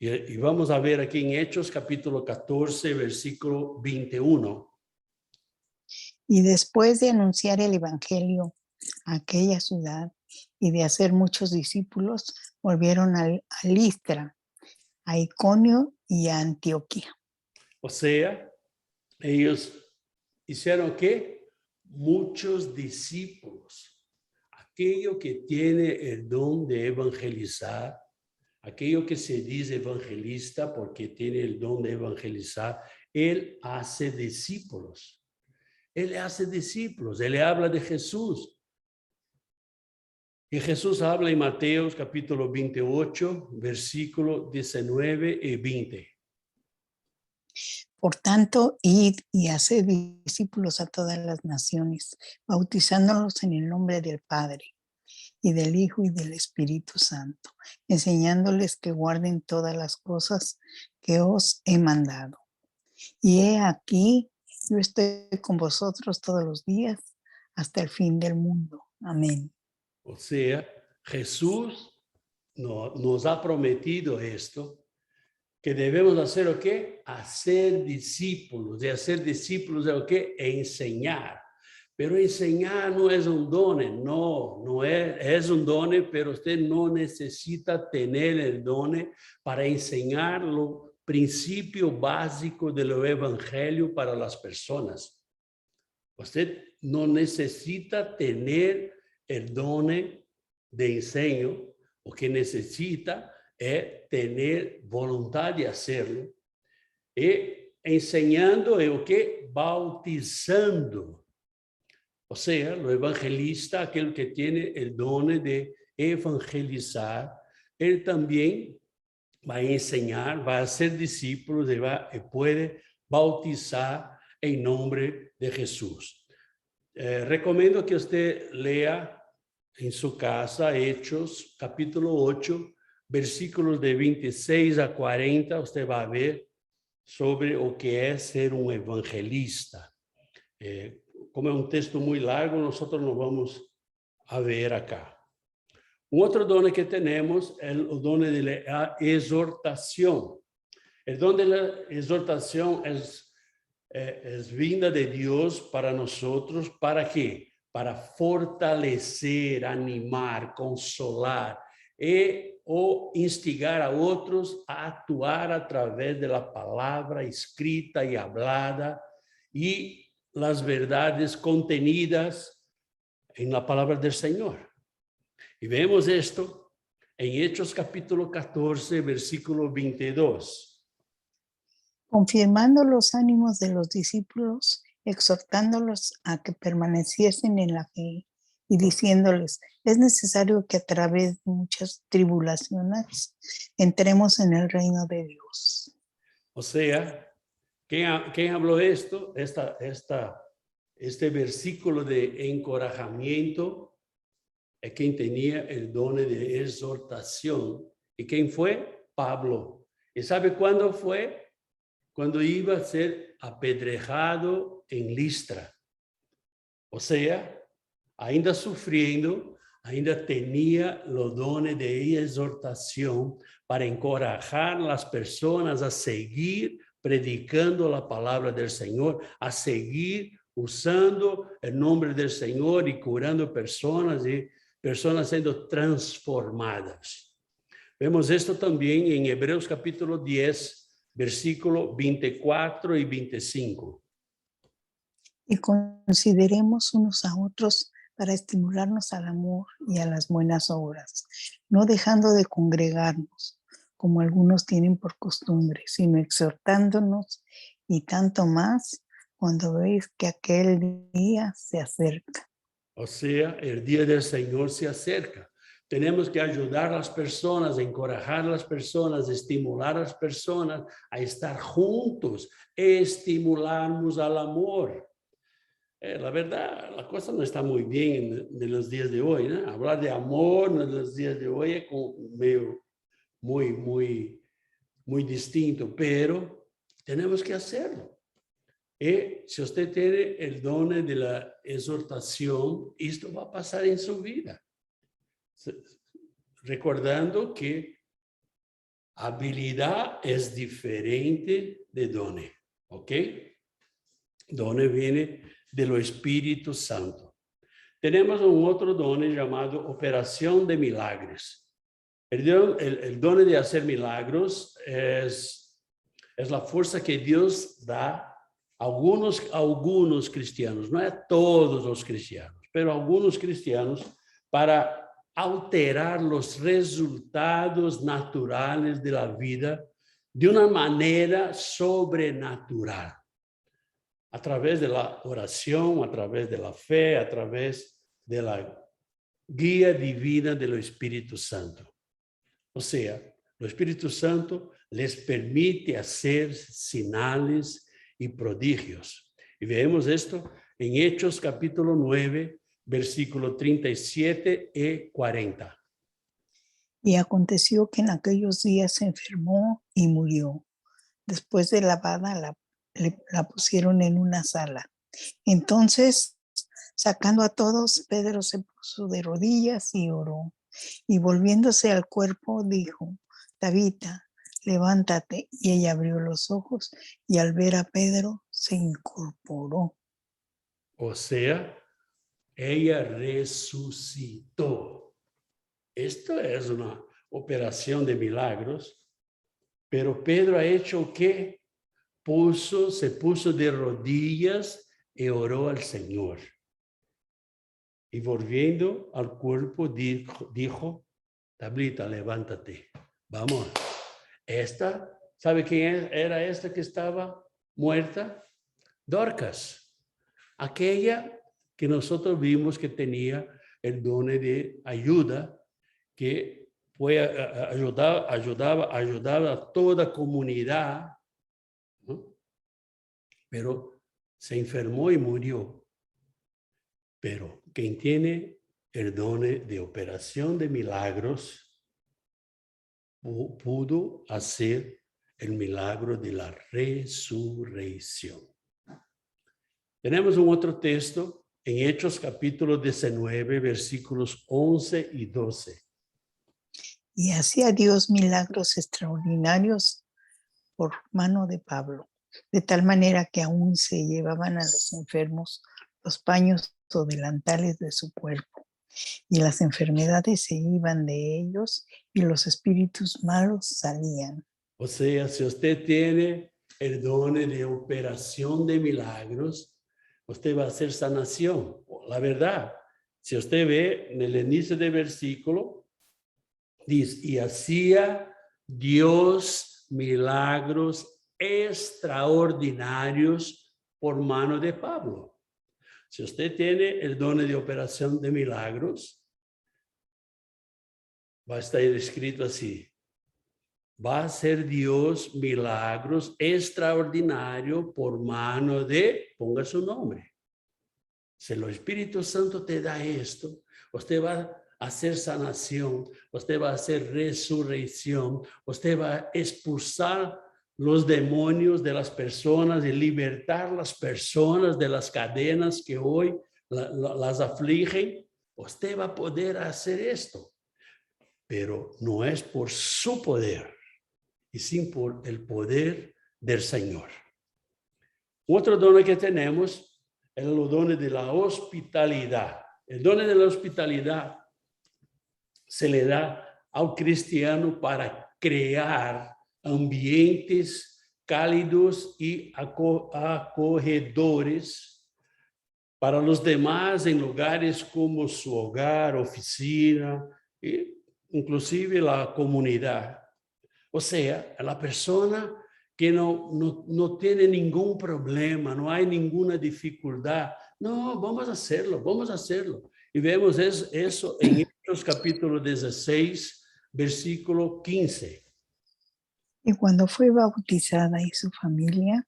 Y vamos a ver aquí en Hechos capítulo 14, versículo 21. Y después de anunciar el evangelio a aquella ciudad y de hacer muchos discípulos, volvieron a Listra, a Iconio y a Antioquía. O sea, ellos hicieron ¿qué? Muchos discípulos. Aquello que tiene el don de evangelizar, aquello que se dice evangelista porque tiene el don de evangelizar, él hace discípulos. Él hace discípulos, él le habla de Jesús. Y Jesús habla en Mateo capítulo 28, versículo 19 y 20. Por tanto, id y haced discípulos a todas las naciones, bautizándolos en el nombre del Padre, y del Hijo y del Espíritu Santo, enseñándoles que guarden todas las cosas que os he mandado. Y he aquí, yo estoy con vosotros todos los días hasta el fin del mundo. Amén. O sea, Jesús nos ha prometido esto, que debemos hacer ¿o qué? Hacer discípulos. De hacer discípulos es ¿o qué? Enseñar. Pero enseñar no es un don, no es un don, pero usted no necesita tener el don para enseñar lo principio básico del evangelio para las personas. Usted no necesita tener el don de enseño, lo que necesita es tener voluntad de hacerlo. Y enseñando es o que? Bautizando. O sea, lo evangelista, aquel que tiene el don de evangelizar, él también va a enseñar, va a ser discípulos y puede bautizar en nombre de Jesús. Recomiendo que usted lea en su casa Hechos, capítulo 8, versículos de 26 a 40, usted va a ver sobre lo que es ser un evangelista. Como es un texto muy largo, nosotros lo vamos a ver acá. Un otro don que tenemos es el don de la exhortación. El don de la exhortación es vinda de Dios para nosotros. ¿Para qué? Para fortalecer, animar, consolar o instigar a otros a actuar a través de la palabra escrita y hablada y las verdades contenidas en la palabra del Señor. Y vemos esto en Hechos capítulo 14, versículo 22. Confirmando los ánimos de los discípulos, exhortándolos a que permaneciesen en la fe y diciéndoles, es necesario que a través de muchas tribulaciones entremos en el reino de Dios. O sea, ¿quién habló esto? Este versículo de encorajamiento es quien tenía el don de exhortación. ¿Y quién fue? Pablo. ¿Y sabe cuándo fue? Cuando iba a ser apedrejado en Listra. O sea, ainda sufriendo, ainda tenía los dones de exhortación para encorajar a las personas a seguir predicando la palabra del Señor, a seguir usando el nombre del Señor y curando personas y personas siendo transformadas. Vemos esto también en Hebreos capítulo 10, versículo 24 y 25. Y consideremos unos a otros para estimularnos al amor y a las buenas obras, no dejando de congregarnos, como algunos tienen por costumbre, sino exhortándonos, y tanto más cuando veis que aquel día se acerca. O sea, el día del Señor se acerca. Tenemos que ayudar a las personas, encorajar a las personas, estimular a las personas a estar juntos, estimularnos al amor. La verdad, la cosa no está muy bien en los días de hoy, ¿no? Hablar de amor en los días de hoy es como medio muy distinto, pero tenemos que hacerlo. Y si usted tiene el don de la exhortación, esto va a pasar en su vida. Recordando que habilidad es diferente de done, ¿ok? Done viene de lo Espíritu Santo. Tenemos un otro done llamado operación de milagros. El done de hacer milagros es la fuerza que Dios da a algunos cristianos, no a todos los cristianos, pero a algunos cristianos para alterar los resultados naturales de la vida de una manera sobrenatural. A través de la oración, a través de la fe, a través de la guía divina del Espíritu Santo. O sea, el Espíritu Santo les permite hacer señales y prodigios. Y vemos esto en Hechos capítulo 9, versículo 37 y 40. Y aconteció que en aquellos días se enfermó y murió. Después de lavada la pusieron en una sala. Entonces, sacando a todos, Pedro se puso de rodillas y oró. Y volviéndose al cuerpo, dijo: Tabita, levántate. Y ella abrió los ojos y al ver a Pedro se incorporó. O sea, ella resucitó. Esto es una operación de milagros, pero Pedro ha hecho ¿qué? Se puso de rodillas y oró al Señor. Y volviendo al cuerpo, dijo, Tabita, levántate. Vamos. ¿Sabe quién era esta que estaba muerta? Dorcas. Aquella que nosotros vimos que tenía el don de ayuda, que ayudaba a toda comunidad, ¿no? Pero se enfermó y murió. Pero quien tiene el don de operación de milagros pudo hacer el milagro de la resurrección. Tenemos un otro texto en Hechos capítulo 19, versículos 11 y 12. Y hacía Dios milagros extraordinarios por mano de Pablo, de tal manera que aún se llevaban a los enfermos los paños o delantales de su cuerpo, y las enfermedades se iban de ellos y los espíritus malos salían. O sea, si usted tiene el don de operación de milagros, usted va a hacer sanación. La verdad, si usted ve en el inicio del versículo, dice, y hacía Dios milagros extraordinarios por mano de Pablo. Si usted tiene el don de operación de milagros, va a estar escrito así. Va a hacer Dios milagros extraordinarios por mano de, ponga su nombre. Si el Espíritu Santo te da esto, usted va a hacer sanación, usted va a hacer resurrección, usted va a expulsar los demonios de las personas y libertar las personas de las cadenas que hoy las afligen. Usted va a poder hacer esto, pero no es por su poder, y sin por el poder del Señor. Otro don que tenemos es el don de la hospitalidad. El don de la hospitalidad se le da al cristiano para crear ambientes cálidos y acogedores para los demás en lugares como su hogar, oficina e inclusive la comunidad. O sea, la persona que no tiene ningún problema, no hay ninguna dificultad. No, vamos a hacerlo. Y vemos eso en Hechos capítulo 16, versículo 15. Y cuando fue bautizada y su familia,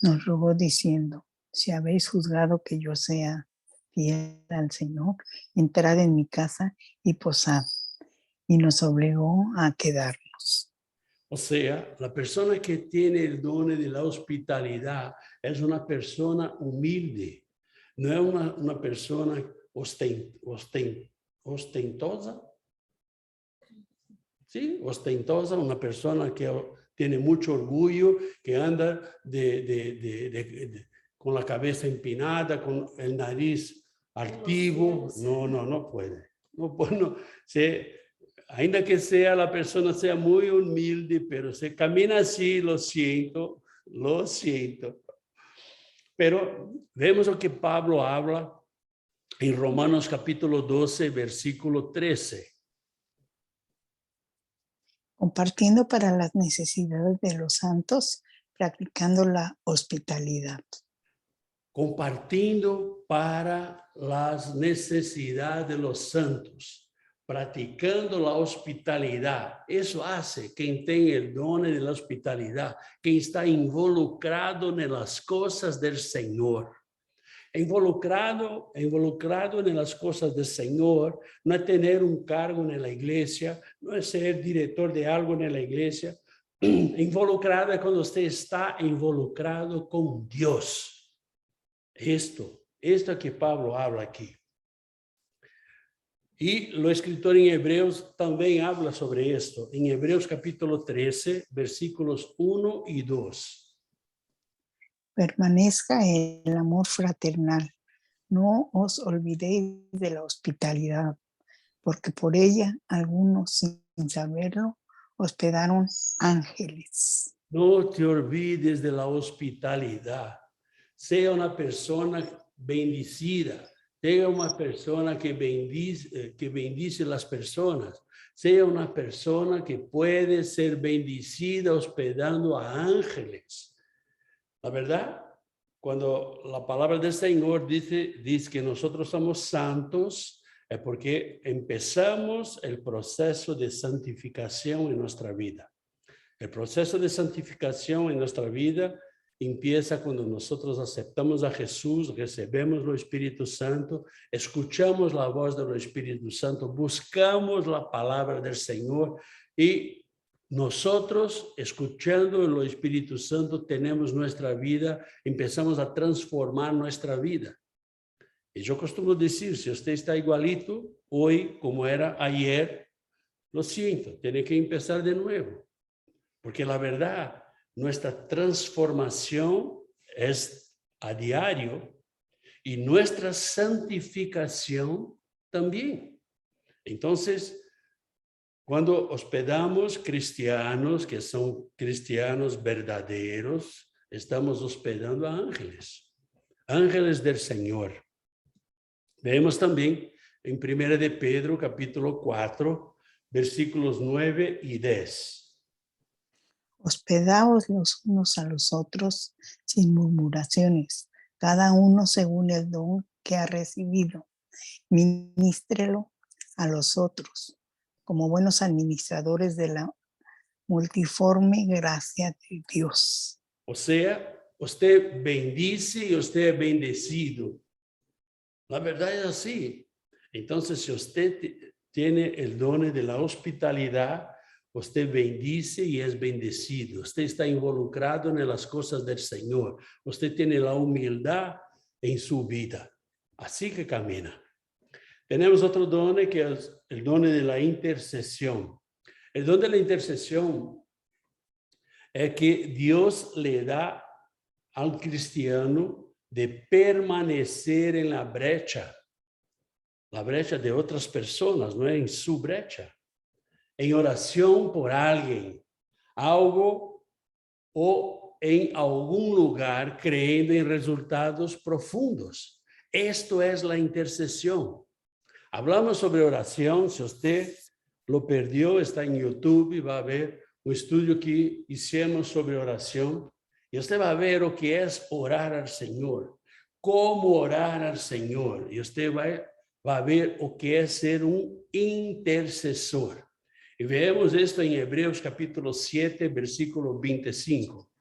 nos rogó diciendo: si habéis juzgado que yo sea fiel al Señor, entrad en mi casa y posad. Y nos obligó a quedarnos. O sea, la persona que tiene el don de la hospitalidad es una persona humilde, no es una persona ostentosa, ¿sí? Ostentosa, una persona que tiene mucho orgullo, que anda con la cabeza empinada, con el nariz altivo. No puede. No puede, no. Ainda que sea la persona sea muy humilde, pero se camina así, lo siento, lo siento. Pero vemos lo que Pablo habla en Romanos capítulo 12, versículo 13. Compartiendo para las necesidades de los santos, practicando la hospitalidad. Compartiendo para las necesidades de los santos, practicando la hospitalidad. Eso hace quien tenga el don de la hospitalidad, quien está involucrado en las cosas del Señor. Involucrado en las cosas del Señor, no es tener un cargo en la iglesia, no es ser director de algo en la iglesia. Involucrado es cuando usted está involucrado con Dios. Esto que Pablo habla aquí. Y lo escritor en Hebreos también habla sobre esto. En Hebreos capítulo 13, versículos 1 y 2. Permanezca el amor fraternal. No os olvidéis de la hospitalidad, porque por ella algunos, sin saberlo, hospedaron ángeles. No te olvides de la hospitalidad. Sea una persona bendecida. Sea una persona que bendice las personas. Sea una persona que puede ser bendecida hospedando a ángeles. La verdad, cuando la palabra del Señor dice que nosotros somos santos, es porque empezamos el proceso de santificación en nuestra vida. El proceso de santificación en nuestra vida empieza cuando nosotros aceptamos a Jesús, recebemos el Espíritu Santo, escuchamos la voz del Espíritu Santo, buscamos la palabra del Señor y nosotros, escuchando el Espíritu Santo, tenemos nuestra vida, empezamos a transformar nuestra vida. Y yo costumo decir, si usted está igualito hoy como era ayer, lo siento, tiene que empezar de nuevo. Porque la verdad, nuestra transformación es a diario y nuestra santificación también. Entonces, cuando hospedamos cristianos que son cristianos verdaderos, estamos hospedando a ángeles, ángeles del Señor. Vemos también en 1 de Pedro, capítulo 4, versículos 9 y 10. Hospedaos los unos a los otros sin murmuraciones, cada uno según el don que ha recibido. Ministrelo a los otros como buenos administradores de la multiforme gracia de Dios. O sea, usted bendice y usted es bendecido. La verdad es así. Entonces, si usted tiene el don de la hospitalidad, usted bendice y es bendecido. Usted está involucrado en las cosas del Señor. Usted tiene la humildad en su vida. Así que camina. Tenemos otro don que es el don de la intercesión. El don de la intercesión es que Dios le da al cristiano de permanecer en la brecha de otras personas, no en su brecha, en oración por alguien, algo o en algún lugar, creyendo en resultados profundos. Esto es la intercesión. Hablamos sobre oración. Si usted lo perdió, está en YouTube y va a ver un estudio que hicimos sobre oración. Y usted va a ver lo que es orar al Señor, cómo orar al Señor. Y usted va a ver lo que es ser un intercesor. Y vemos esto en Hebreos capítulo 7, versículo 25.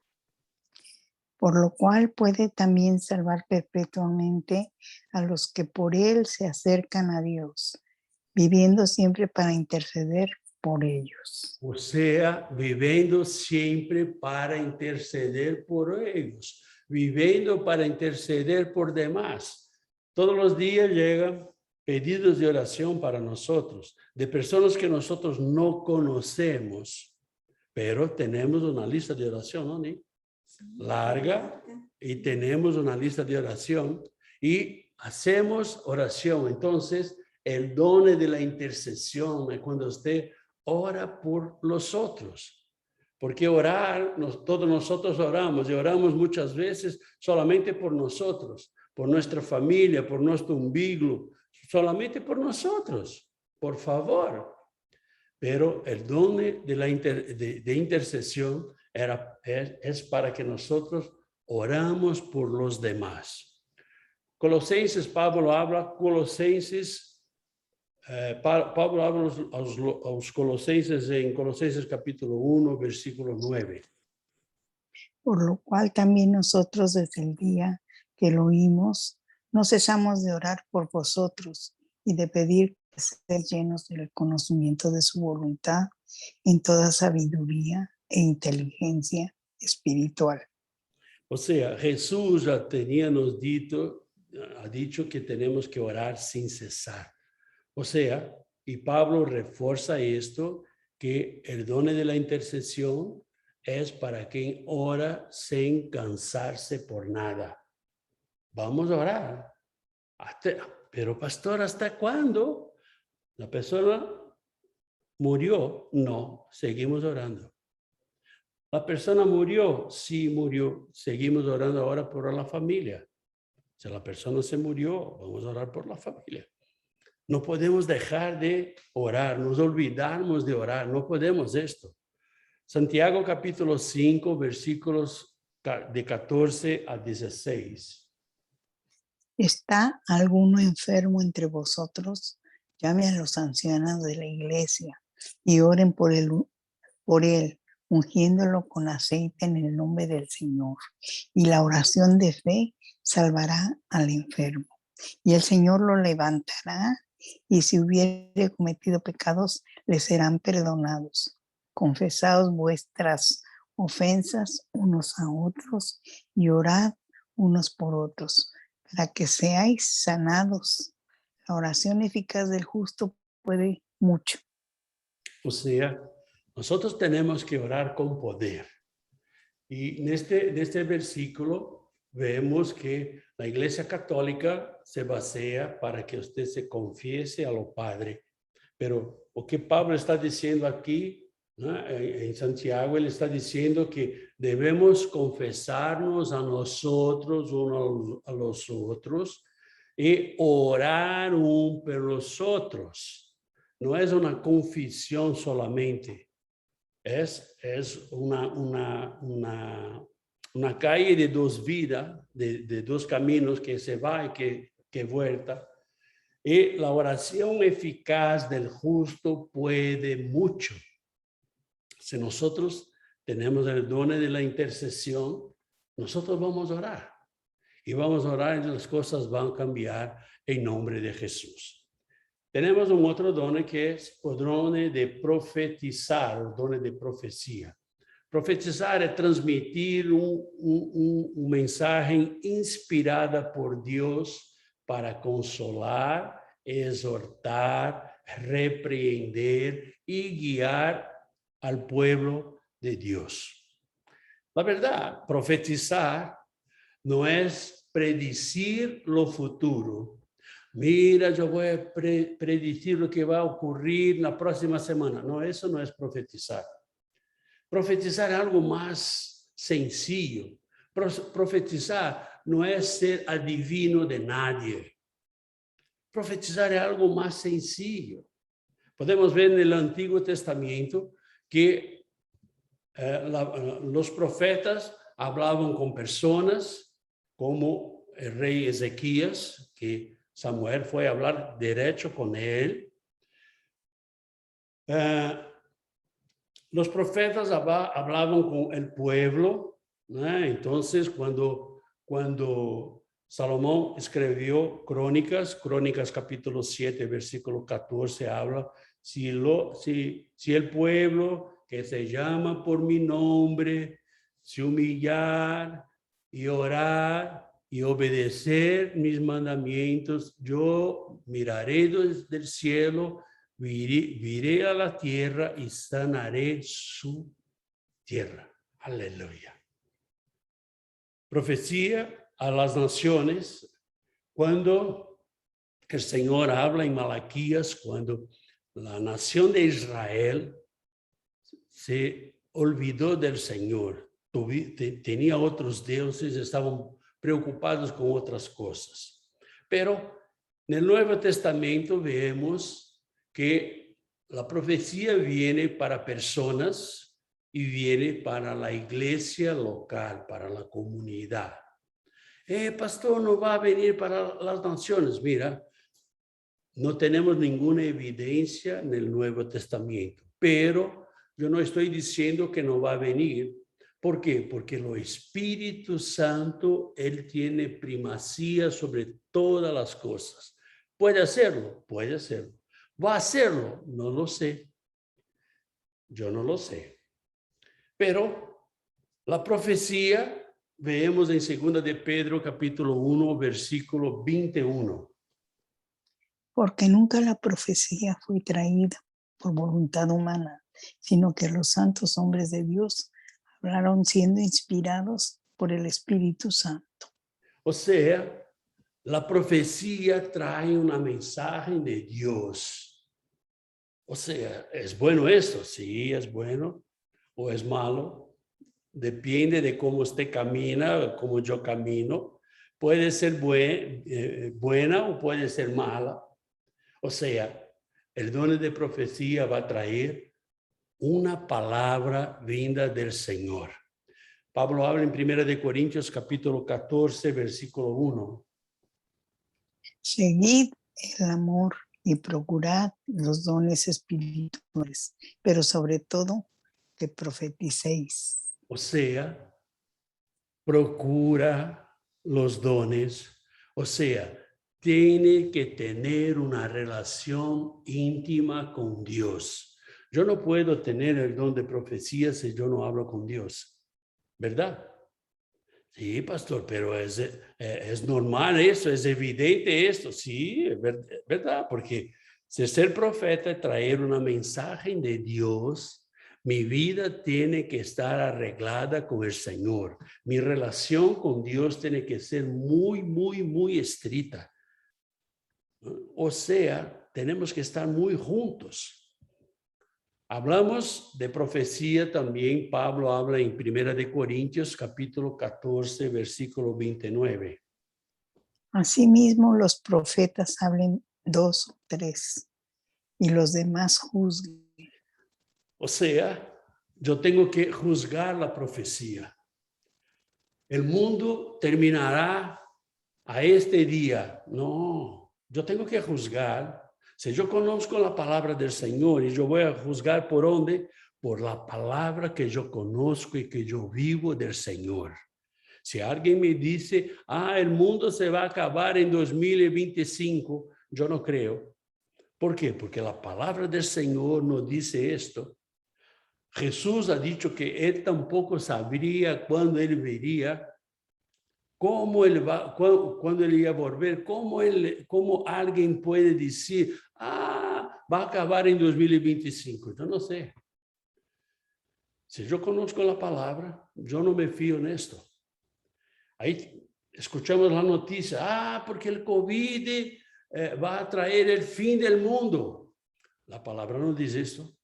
Por lo cual puede también salvar perpetuamente a los que por él se acercan a Dios, viviendo siempre para interceder por ellos. O sea, viviendo siempre para interceder por ellos, viviendo para interceder por demás. Todos los días llega pedidos de oración para nosotros, de personas que nosotros no conocemos, pero tenemos una lista de oración, ¿no, Ni? Larga, y tenemos una lista de oración y hacemos oración. Entonces, el don de la intercesión es cuando usted ora por los otros. Porque orar, todos nosotros oramos y oramos muchas veces solamente por nosotros, por nuestra familia, por nuestro umbigo, solamente por nosotros, por favor. Pero el don de la intercesión es para que nosotros oramos por los demás. Colosenses, Pablo habla, Pablo habla a los colosenses en Colosenses capítulo 1, versículo 9. Por lo cual también nosotros desde el día que lo oímos, no cesamos de orar por vosotros y de pedir que seáis llenos del conocimiento de su voluntad en toda sabiduría e inteligencia espiritual. O sea, Jesús ya ha dicho que tenemos que orar sin cesar. O sea, y Pablo refuerza esto, que el don de la intercesión es para quien ora sin cansarse por nada. Vamos a orar. Pero pastor, ¿hasta cuándo? La persona murió. No, seguimos orando. La persona murió. Sí, murió. Seguimos orando ahora por la familia. Si la persona se murió, vamos a orar por la familia. No podemos dejar de orar, nos olvidamos de orar, no podemos esto. Santiago capítulo 5, versículos de 14 a 16. ¿Está alguno enfermo entre vosotros? Llame a los ancianos de la iglesia y oren por él, ungiéndolo con aceite en el nombre del Señor. Y la oración de fe salvará al enfermo. Y el Señor lo levantará, y si hubiere cometido pecados, le serán perdonados. Confesaos vuestras ofensas unos a otros y orad unos por otros, para que seáis sanados. La oración eficaz del justo puede mucho. O sea, nosotros tenemos que orar con poder. Y en este versículo vemos que la Iglesia Católica se basea para que usted se confiese a lo Padre. Pero lo que Pablo está diciendo aquí, ¿no? En Santiago, él está diciendo que debemos confesarnos a nosotros, unos a los otros, y orar uno por los otros. No es una confesión solamente. Es una calle de dos vidas, de dos caminos que se va y que vuelta. Y la oración eficaz del justo puede mucho. Si nosotros tenemos el don de la intercesión, nosotros vamos a orar. Y vamos a orar y las cosas van a cambiar en nombre de Jesús. Tenemos un otro don que es el don de profetizar, el don de profecía. Profetizar es transmitir un mensaje inspirado por Dios para consolar, exhortar, repreender y guiar al pueblo de Dios. La verdad, profetizar no es predecir lo futuro. Mira, yo voy a predecir lo que va a ocurrir la próxima semana. No, eso no es profetizar. Profetizar es algo más sencillo. Profetizar no es ser adivino de nadie. Profetizar es algo más sencillo. Podemos ver en el Antiguo Testamento que los profetas hablaban con personas como el rey Ezequías, que Samuel fue a hablar derecho con él. Los profetas hablaban con el pueblo, ¿no? Entonces, cuando Salomón escribió Crónicas capítulo 7, versículo 14, habla, si el pueblo que se llama por mi nombre, se humillar y orar y obedecer mis mandamientos, yo miraré desde el cielo, viré a la tierra y sanaré su tierra. Aleluya. Profecía a las naciones, cuando el Señor habla en Malaquías, cuando la nación de Israel se olvidó del Señor, tenía otros dioses, estaban preocupados con otras cosas. Pero en el Nuevo Testamento vemos que la profecía viene para personas y viene para la iglesia local, para la comunidad. Pastor, no va a venir para las naciones. Mira, no tenemos ninguna evidencia en el Nuevo Testamento, pero yo no estoy diciendo que no va a venir. ¿Por qué? Porque el Espíritu Santo, Él tiene primacía sobre todas las cosas. ¿Puede hacerlo? Puede hacerlo. ¿Va a hacerlo? No lo sé. Yo no lo sé. Pero la profecía, vemos en 2 de Pedro, capítulo 1, versículo 21. Porque nunca la profecía fue traída por voluntad humana, sino que los santos hombres de Dios hablaron siendo inspirados por el Espíritu Santo. O sea, la profecía trae una mensaje de Dios. O sea, ¿es bueno esto? Sí, es bueno. ¿O es malo? Depende de cómo usted camina, cómo yo camino. Puede ser buena o puede ser mala. O sea, el don de profecía va a traer una palabra vinda del Señor. Pablo habla en 1 Corintios capítulo 14, versículo 1. Seguid el amor y procurad los dones espirituales, pero sobre todo que profeticéis. O sea, procura los dones. O sea, tiene que tener una relación íntima con Dios. Yo no puedo tener el don de profecía si yo no hablo con Dios, ¿verdad? Sí, pastor, pero es normal eso, es evidente esto, sí, es verdad, porque si ser profeta, traer una mensaje de Dios, mi vida tiene que estar arreglada con el Señor. Mi relación con Dios tiene que ser muy, muy, muy estricta. O sea, tenemos que estar muy juntos. Hablamos de profecía también, Pablo habla en 1 Corintios capítulo 14, versículo 29. Asimismo, los profetas hablen 2 o 3 y los demás juzguen. O sea, yo tengo que juzgar la profecía. El mundo terminará a este día. No, yo tengo que juzgar. Si yo conozco la palabra del Señor y yo voy a juzgar por dónde, por la palabra que yo conozco y que yo vivo del Señor. Si alguien me dice, el mundo se va a acabar en 2025, yo no creo. ¿Por qué? Porque la palabra del Señor nos dice esto. Jesús ha dicho que él tampoco sabría cuándo él vería, cómo él va, cuándo él iba a volver, cómo alguien puede decir, va a acabar en 2025. Yo no sé. Si yo conozco la palabra, yo no me fío en esto. Ahí escuchamos la noticia, porque el COVID va a traer el fin del mundo. La palabra no dice esto.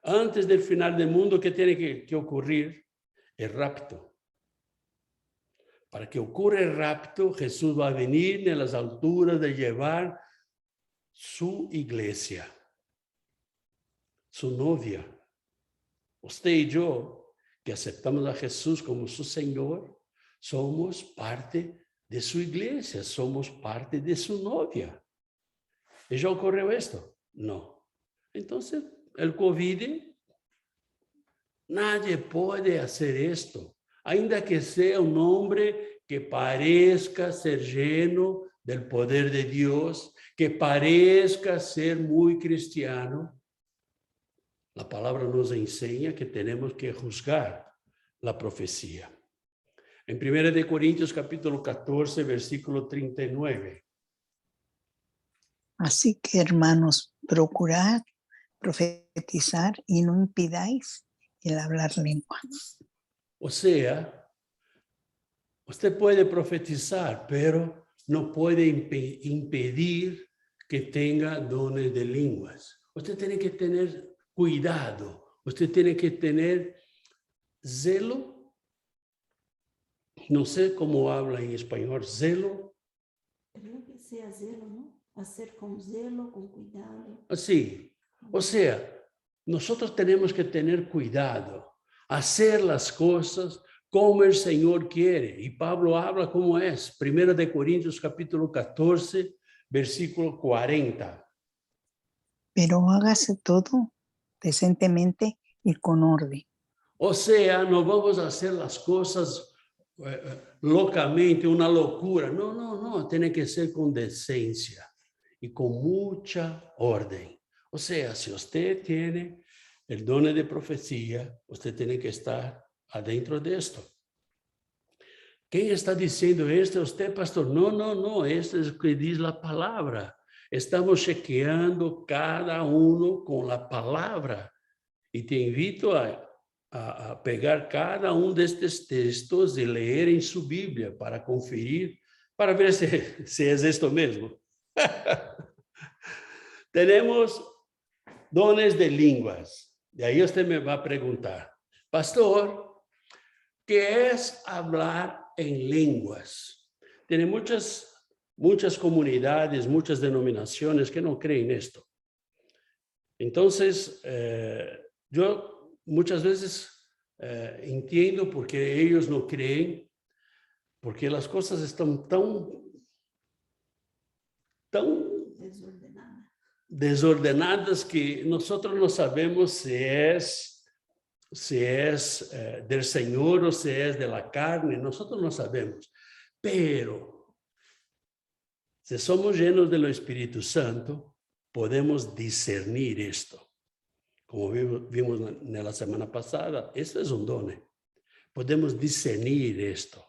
Antes del final del mundo, ¿qué tiene que ocurrir? El rapto. Para que ocurra el rapto, Jesús va a venir en las alturas de llevar su iglesia, su novia. Usted y yo, que aceptamos a Jesús como su Señor, somos parte de su iglesia, somos parte de su novia. ¿Y ya ocurrió esto? No. Entonces, el COVID, nadie puede hacer esto. Ainda que sea un hombre que parezca ser lleno del poder de Dios, que parezca ser muy cristiano, la palabra nos enseña que tenemos que juzgar la profecía. En 1 Corintios capítulo 14, versículo 39. Así que, hermanos, procurad profetizar y no impidáis el hablar lenguas. O sea, usted puede profetizar, pero no puede impedir que tenga dones de lenguas. Usted tiene que tener cuidado. Usted tiene que tener celo. No sé cómo habla en español, celo. Creo que sea zelo, ¿no? Hacer con zelo, con cuidado. Así. O sea, nosotros tenemos que tener cuidado, hacer las cosas como el Señor quiere. Y Pablo habla como es. 1 Corintios capítulo 14, versículo 40. Pero hágase todo decentemente y con orden. O sea, no vamos a hacer las cosas locamente, una locura. No, no, no. Tiene que ser con decencia y con mucha orden. O sea, si usted tiene el don de profecía, usted tiene que estar adentro de esto. ¿Quién está diciendo esto? Usted, pastor. No, no, no. Esto es lo que dice la palabra. Estamos chequeando cada uno con la palabra. Y te invito a pegar cada um destes textos e ler em sua Bíblia para conferir, para ver se é isto mesmo. Temos dones de línguas. E aí você me vai perguntar, pastor, ¿qué es hablar en lenguas? Tem muitas comunidades, muitas denominações que não creem esto. Entonces, yo muchas veces entiendo por qué ellos no creen, porque las cosas están tan desordenadas que nosotros no sabemos si es del Señor o si es de la carne, nosotros no sabemos. Pero si somos llenos del Espíritu Santo, podemos discernir esto. Como vimos na semana passada, isso é um dom. Podemos discernir isto.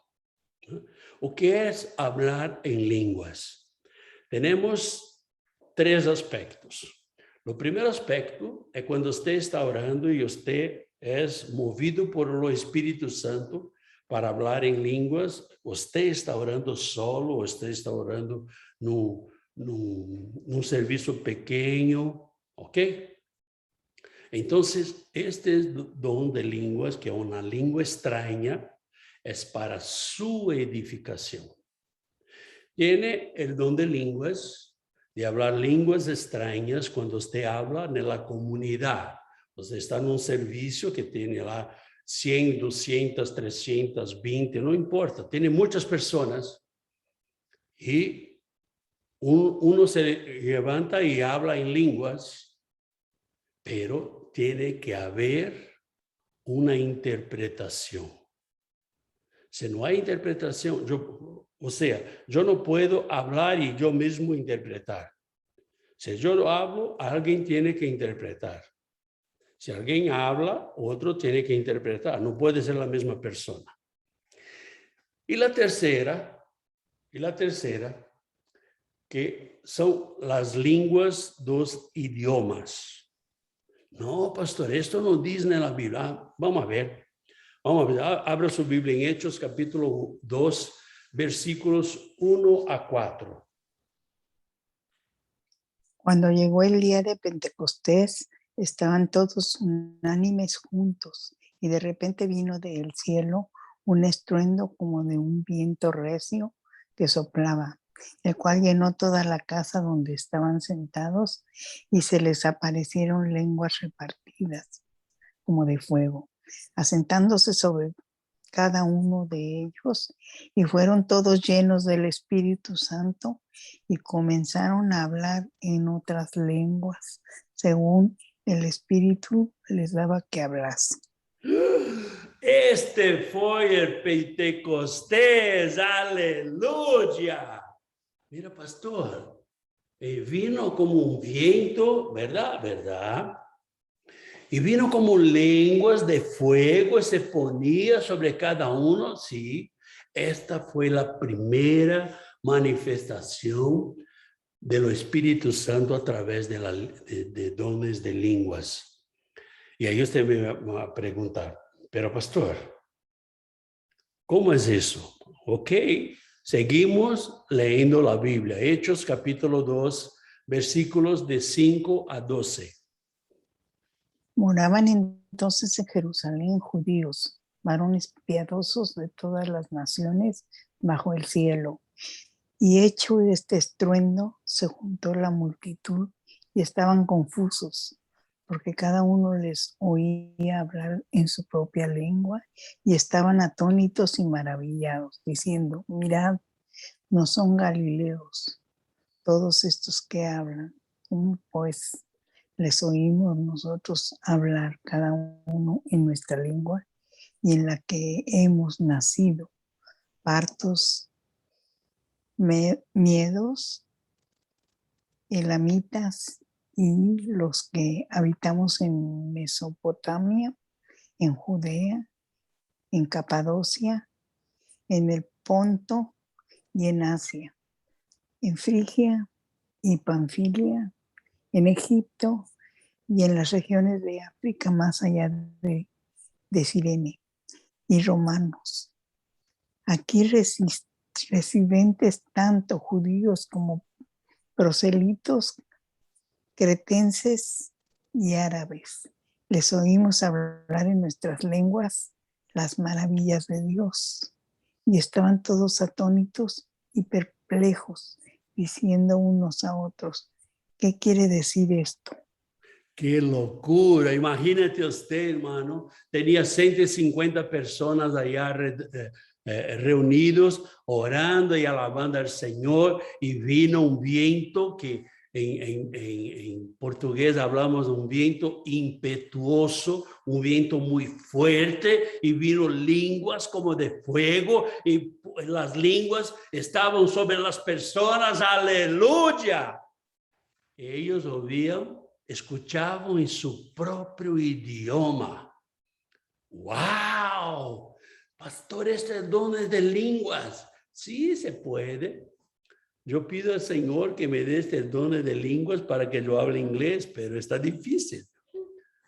O que é falar em línguas? Temos 3 aspectos. O primeiro aspecto é quando você está orando e você é movido por o Espírito Santo para falar em línguas. Você está orando solo, você está orando num serviço pequeno, ok? Entonces, este don de lenguas, que es una lengua extraña, es para su edificación. Tiene el don de lenguas, de hablar lenguas extrañas cuando usted habla en la comunidad. Usted está en un servicio que tiene lá 100, 200, 320, no importa, tiene muchas personas y uno se levanta y habla en lenguas, pero tiene que haber una interpretación. Si no hay interpretación, yo no puedo hablar y yo mismo interpretar. Si yo hablo, alguien tiene que interpretar. Si alguien habla, otro tiene que interpretar. No puede ser la misma persona. Y la tercera, que son las lenguas dos idiomas. No, pastor, esto no dice en la Biblia. Vamos a ver. Abra su Biblia en Hechos, capítulo 2, versículos 1 a 4. Cuando llegó el día de Pentecostés, estaban todos unánimes juntos, y de repente vino del cielo un estruendo como de un viento recio que soplaba, el cual llenó toda la casa donde estaban sentados, y se les aparecieron lenguas repartidas como de fuego, asentándose sobre cada uno de ellos, y fueron todos llenos del Espíritu Santo y comenzaron a hablar en otras lenguas, según el Espíritu les daba que hablasen. Este fue el Pentecostés, aleluya. Mira, pastor, vino como un viento, ¿verdad? ¿Verdad? Y vino como lenguas de fuego y se ponía sobre cada uno, sí. Esta fue la primera manifestación del Espíritu Santo a través de dones de lenguas. Y ahí usted me va a preguntar, pero pastor, ¿cómo es eso? Ok, seguimos leyendo la Biblia. Hechos capítulo 2, versículos de 5 a 12. Moraban entonces en Jerusalén judíos, varones piadosos de todas las naciones bajo el cielo. Y hecho este estruendo, se juntó la multitud y estaban confusos, porque cada uno les oía hablar en su propia lengua y estaban atónitos y maravillados, diciendo, mirad, no son galileos todos estos que hablan. ¿Cómo pues les oímos nosotros hablar cada uno en nuestra lengua y en la que hemos nacido? Partos, miedos, elamitas y los que habitamos en Mesopotamia, en Judea, en Capadocia, en el Ponto y en Asia, en Frigia y Panfilia, en Egipto y en las regiones de África más allá de Cirene, y romanos. Aquí residentes tanto judíos como proselitos, cretenses y árabes. Les oímos hablar en nuestras lenguas las maravillas de Dios. Y estaban todos atónitos y perplejos, diciendo unos a otros, ¿qué quiere decir esto? ¡Qué locura! Imagínate usted, hermano, tenía 150 personas allá reunidos, orando y alabando al Señor, y vino un viento que en portugués hablamos de un viento impetuoso, un viento muy fuerte, y vino lenguas como de fuego, y las lenguas estaban sobre las personas, aleluya. Ellos escuchaban en su propio idioma. ¡Wow! Pastor, este don es de lenguas. Sí, se puede. Yo pido al Señor que me dé este don de lenguas para que yo hable inglés, pero está difícil.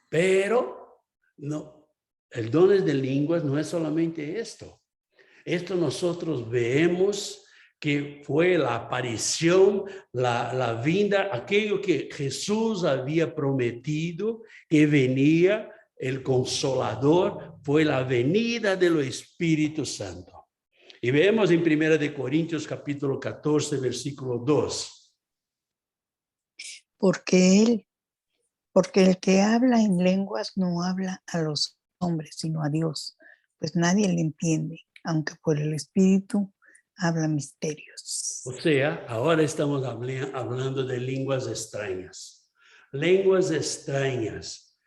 Pero no, el don de lenguas no es solamente esto. Esto nosotros vemos que fue la aparición, la vinda, aquello que Jesús había prometido, que venía el Consolador, fue la venida del Espíritu Santo. Y vemos en 1 Corintios capítulo 14, versículo 2. Porque el que habla en lenguas no habla a los hombres, sino a Dios, pues nadie le entiende, aunque por el Espíritu habla misterios. O sea, ahora estamos hablando de lenguas extrañas. Lenguas extrañas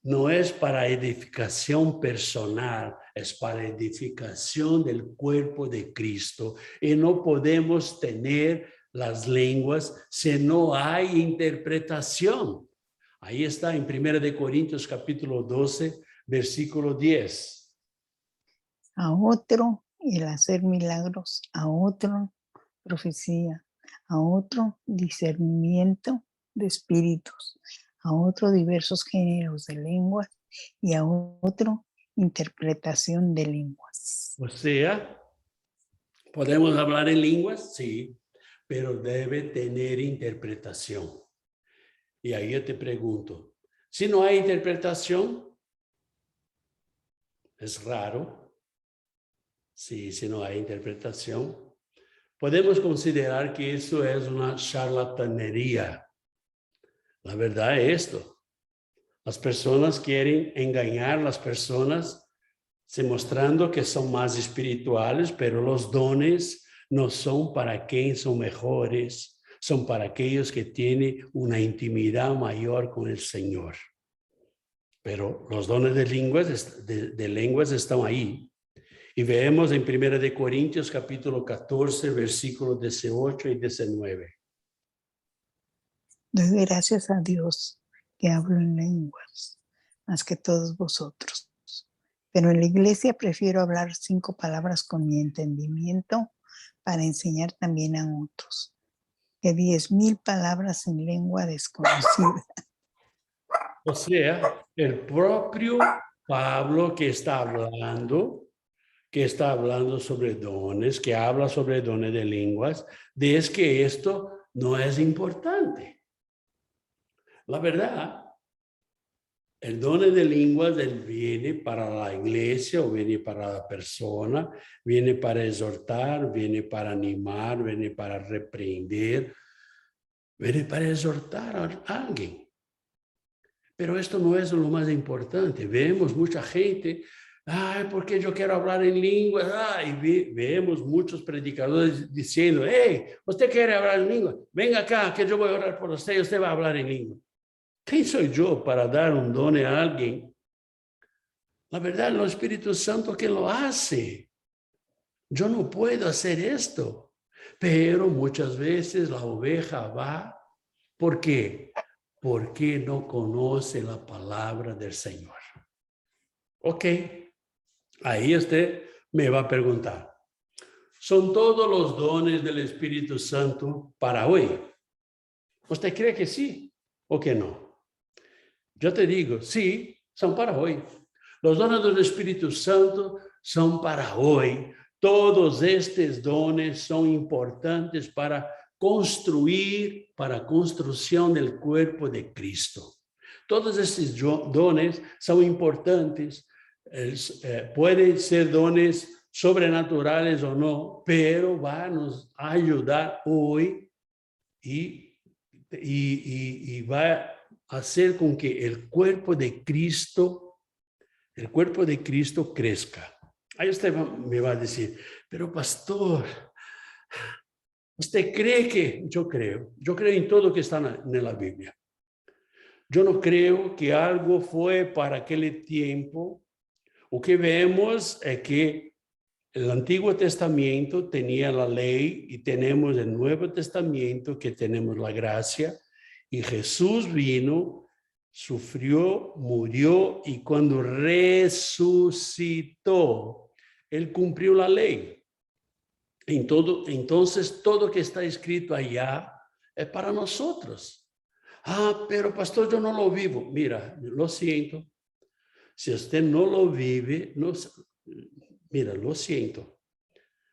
no es para edificación personal, es para edificación del cuerpo de Cristo. Y no podemos tener las lenguas si no hay interpretación. Ahí está en 1 Corintios capítulo 12, versículo 10. A otro el hacer milagros, a otro profecía, a otro discernimiento de espíritus, a otro diversos géneros de lenguas y a otro interpretación de lenguas. O sea, ¿podemos hablar en lenguas? Sí, pero debe tener interpretación. Y ahí yo te pregunto, si no hay interpretación, es raro. Sí, si no hay interpretación, podemos considerar que eso es una charlatanería. La verdad es esto. Las personas quieren engañar a las personas, se mostrando que son más espirituales, pero los dones no son para quienes son mejores, son para aquellos que tienen una intimidad mayor con el Señor. Pero los dones de lenguas están ahí. Y vemos en 1 Corintios capítulo 14, versículos 18 y 19. Doy gracias a Dios que hablo en lenguas, más que todos vosotros, Pero en la iglesia prefiero hablar 5 palabras con mi entendimiento para enseñar también a otros, que 10,000 palabras en lengua desconocida. O sea, el propio Pablo que está hablando sobre dones, que habla sobre dones de lenguas, es que esto no es importante. La verdad, el don de lenguas él viene para la iglesia o viene para la persona, viene para exhortar, viene para animar, viene para reprender, viene para exhortar a alguien. Pero esto no es lo más importante. Vemos mucha gente, ay, porque yo quiero hablar en lenguas, y vemos muchos predicadores diciendo, hey, usted quiere hablar en lengua, venga acá que yo voy a orar por usted y usted va a hablar en lengua. ¿Quién soy yo para dar un don a alguien? La verdad, el Espíritu Santo que lo hace. Yo no puedo hacer esto. Pero muchas veces la oveja va. ¿Por qué? Porque no conoce la palabra del Señor. Ok. Ahí usted me va a preguntar. ¿Son todos los dones del Espíritu Santo para hoy? ¿Usted cree que sí o que no? Yo te digo, sí, son para hoy. Los dones del Espíritu Santo son para hoy. Todos estos dones son importantes para construir, para construcción del cuerpo de Cristo. Todos estos dones son importantes. Pueden ser dones sobrenaturales o no, pero van a nos ayudar hoy y va a hacer con que el cuerpo de Cristo crezca. Ahí usted me va a decir, pero pastor, ¿usted cree que? Yo creo en todo que está en la Biblia. Yo no creo que algo fue para aquel tiempo. O que vemos es que el Antiguo Testamento tenía la ley y tenemos el Nuevo Testamento que tenemos la gracia. Y Jesús vino, sufrió, murió y cuando resucitó, Él cumplió la ley. Entonces, todo que está escrito allá es para nosotros. Pero pastor, yo no lo vivo. Mira, lo siento. Si usted no lo vive, mira, lo siento.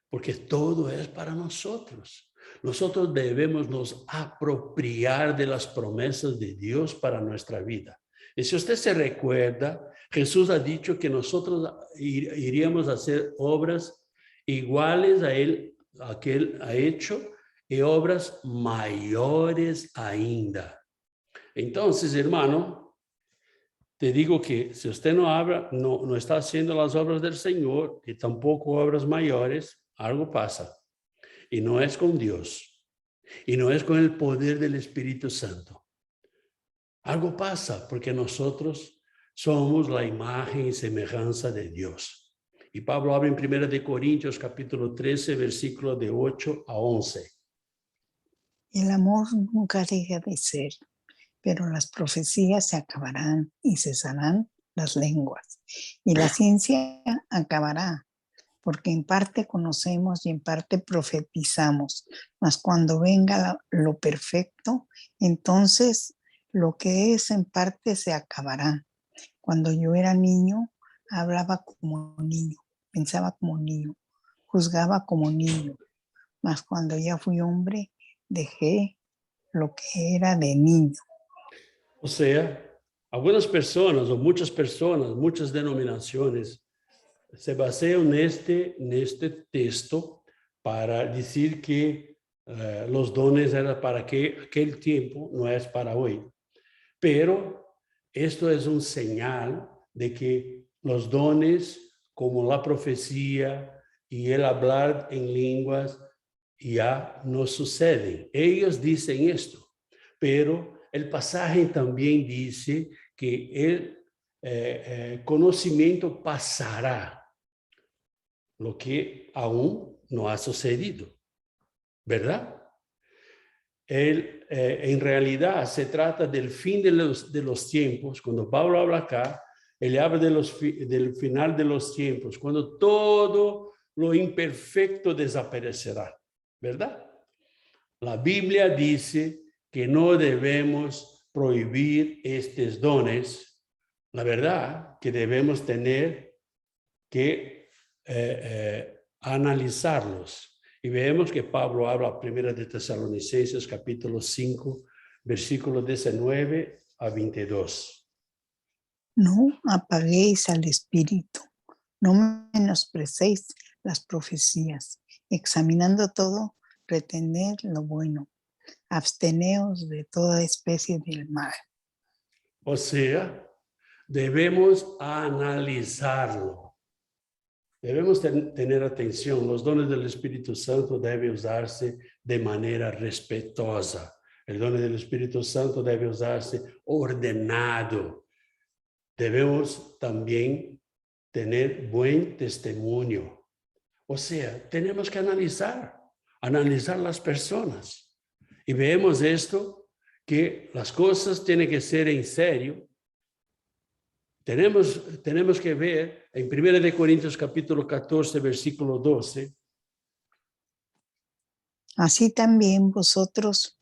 Porque todo es para nosotros. Nosotros debemos nos apropiar de las promesas de Dios para nuestra vida. Y si usted se recuerda, Jesús ha dicho que nosotros iríamos a hacer obras iguales a a que Él ha hecho y obras mayores ainda. Entonces, hermano, te digo que si usted no está haciendo las obras del Señor y tampoco obras mayores, algo pasa. Y no es con Dios. Y no es con el poder del Espíritu Santo. Algo pasa porque nosotros somos la imagen y semejanza de Dios. Y Pablo habla en 1 Corintios capítulo 13, versículo de 8 a 11. El amor nunca deja de ser, pero las profecías se acabarán y cesarán las lenguas. Y la ciencia acabará, porque en parte conocemos y en parte profetizamos. Mas cuando venga lo perfecto, entonces lo que es en parte se acabará. Cuando yo era niño, hablaba como niño, pensaba como niño, juzgaba como niño. Mas cuando ya fui hombre, dejé lo que era de niño. O sea, algunas personas o muchas personas, muchas denominaciones, se basean en este texto para decir que los dones eran para aquel tiempo, no es para hoy. Pero esto es un señal de que los dones, como la profecía y el hablar en lenguas, ya no suceden. Ellos dicen esto, pero el pasaje también dice que el conocimiento pasará, lo que aún no ha sucedido, ¿verdad? En realidad se trata del fin de los tiempos. Cuando Pablo habla acá, Él habla del final de los tiempos, cuando todo lo imperfecto desaparecerá, ¿verdad? La Biblia dice que no debemos prohibir estos dones. La verdad que debemos tener que analizarlos. Y vemos que Pablo habla primero de Tesalonicenses, capítulo 5, versículo 19 a 22. No apaguéis al espíritu, no menosprecéis las profecías, examinando todo, retened lo bueno, absteneos de toda especie del mal. O sea, debemos analizarlo. Debemos tener atención. Los dones del Espíritu Santo deben usarse de manera respetuosa. El don del Espíritu Santo debe usarse ordenado. Debemos también tener buen testimonio. O sea, tenemos que analizar las personas. Y vemos esto, que las cosas tienen que ser en serio. Tenemos que ver en 1 Corintios capítulo 14, versículo 12. Así también vosotros,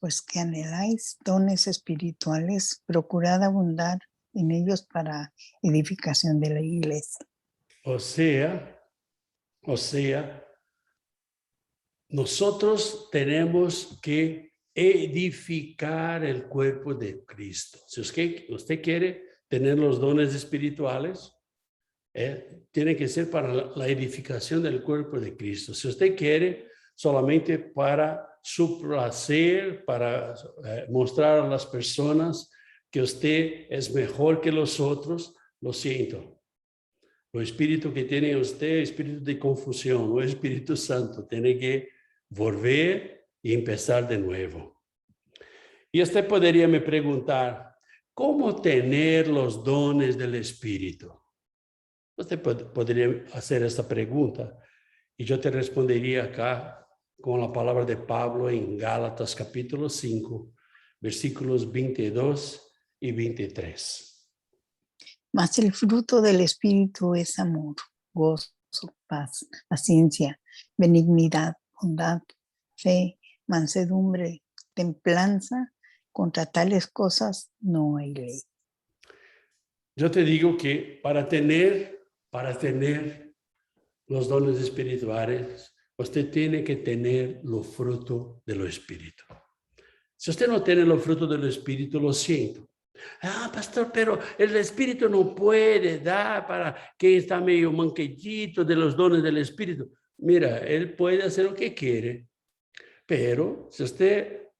pues que anheláis dones espirituales, procurad abundar en ellos para edificación de la iglesia. O sea, nosotros tenemos que edificar el cuerpo de Cristo. Si usted quiere tener los dones espirituales, tiene que ser para la edificación del cuerpo de Cristo. Si usted quiere solamente para su placer, para mostrar a las personas que usted es mejor que los otros, lo siento. El espíritu que tiene usted, espíritu de confusión, o Espíritu Santo, tiene que volver y empezar de nuevo. Y usted podría me preguntar, ¿cómo tener los dones del Espíritu? Usted podría hacer esta pregunta y yo te respondería acá con la palabra de Pablo en Gálatas capítulo 5, versículos 22 y 23. Mas el fruto del Espíritu es amor, gozo, paz, paciencia, benignidad, bondad, fe, mansedumbre, templanza. Contra tales cosas no hay ley. Yo te digo que para tener los dones espirituales, usted tiene que tener los frutos del Espíritu. Si usted no tiene los frutos del Espíritu, lo siento. Pastor, pero el Espíritu no puede dar para quien está medio manquillito de los dones del Espíritu. Mira, Él puede hacer lo que quiere, pero si usted,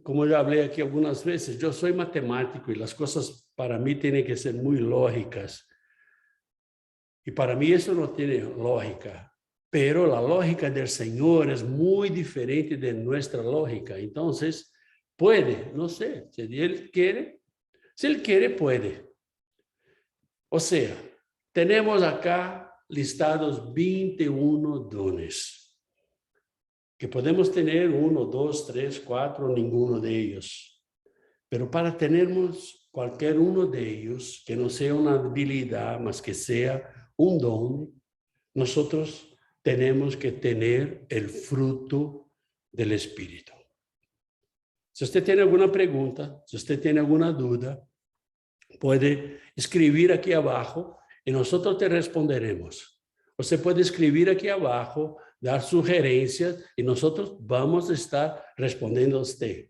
como yo hablé aquí algunas veces, yo soy matemático y las cosas para mí tienen que ser muy lógicas. Y para mí eso no tiene lógica, pero la lógica del Señor es muy diferente de nuestra lógica. Entonces, puede, no sé, si Él quiere, puede. O sea, tenemos acá listados 21 dones, que podemos tener 1, 2, 3, 4, ninguno de ellos. Pero para tenermos cualquier uno de ellos, que no sea una habilidad, más que sea un don, nosotros tenemos que tener el fruto del Espíritu. Si usted tiene alguna pregunta, si usted tiene alguna duda, puede escribir aquí abajo y nosotros te responderemos. Usted puede escribir aquí abajo, dar sugerencias y nosotros vamos a estar respondiendo a usted.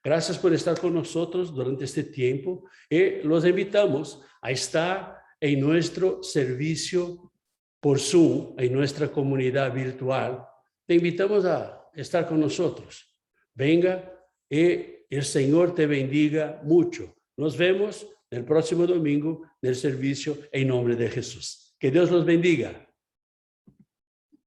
Gracias por estar con nosotros durante este tiempo y los invitamos a estar en nuestro servicio por Zoom, en nuestra comunidad virtual. Te invitamos a estar con nosotros. Venga y el Señor te bendiga mucho. Nos vemos el próximo domingo del servicio en nombre de Jesús. Que Dios los bendiga.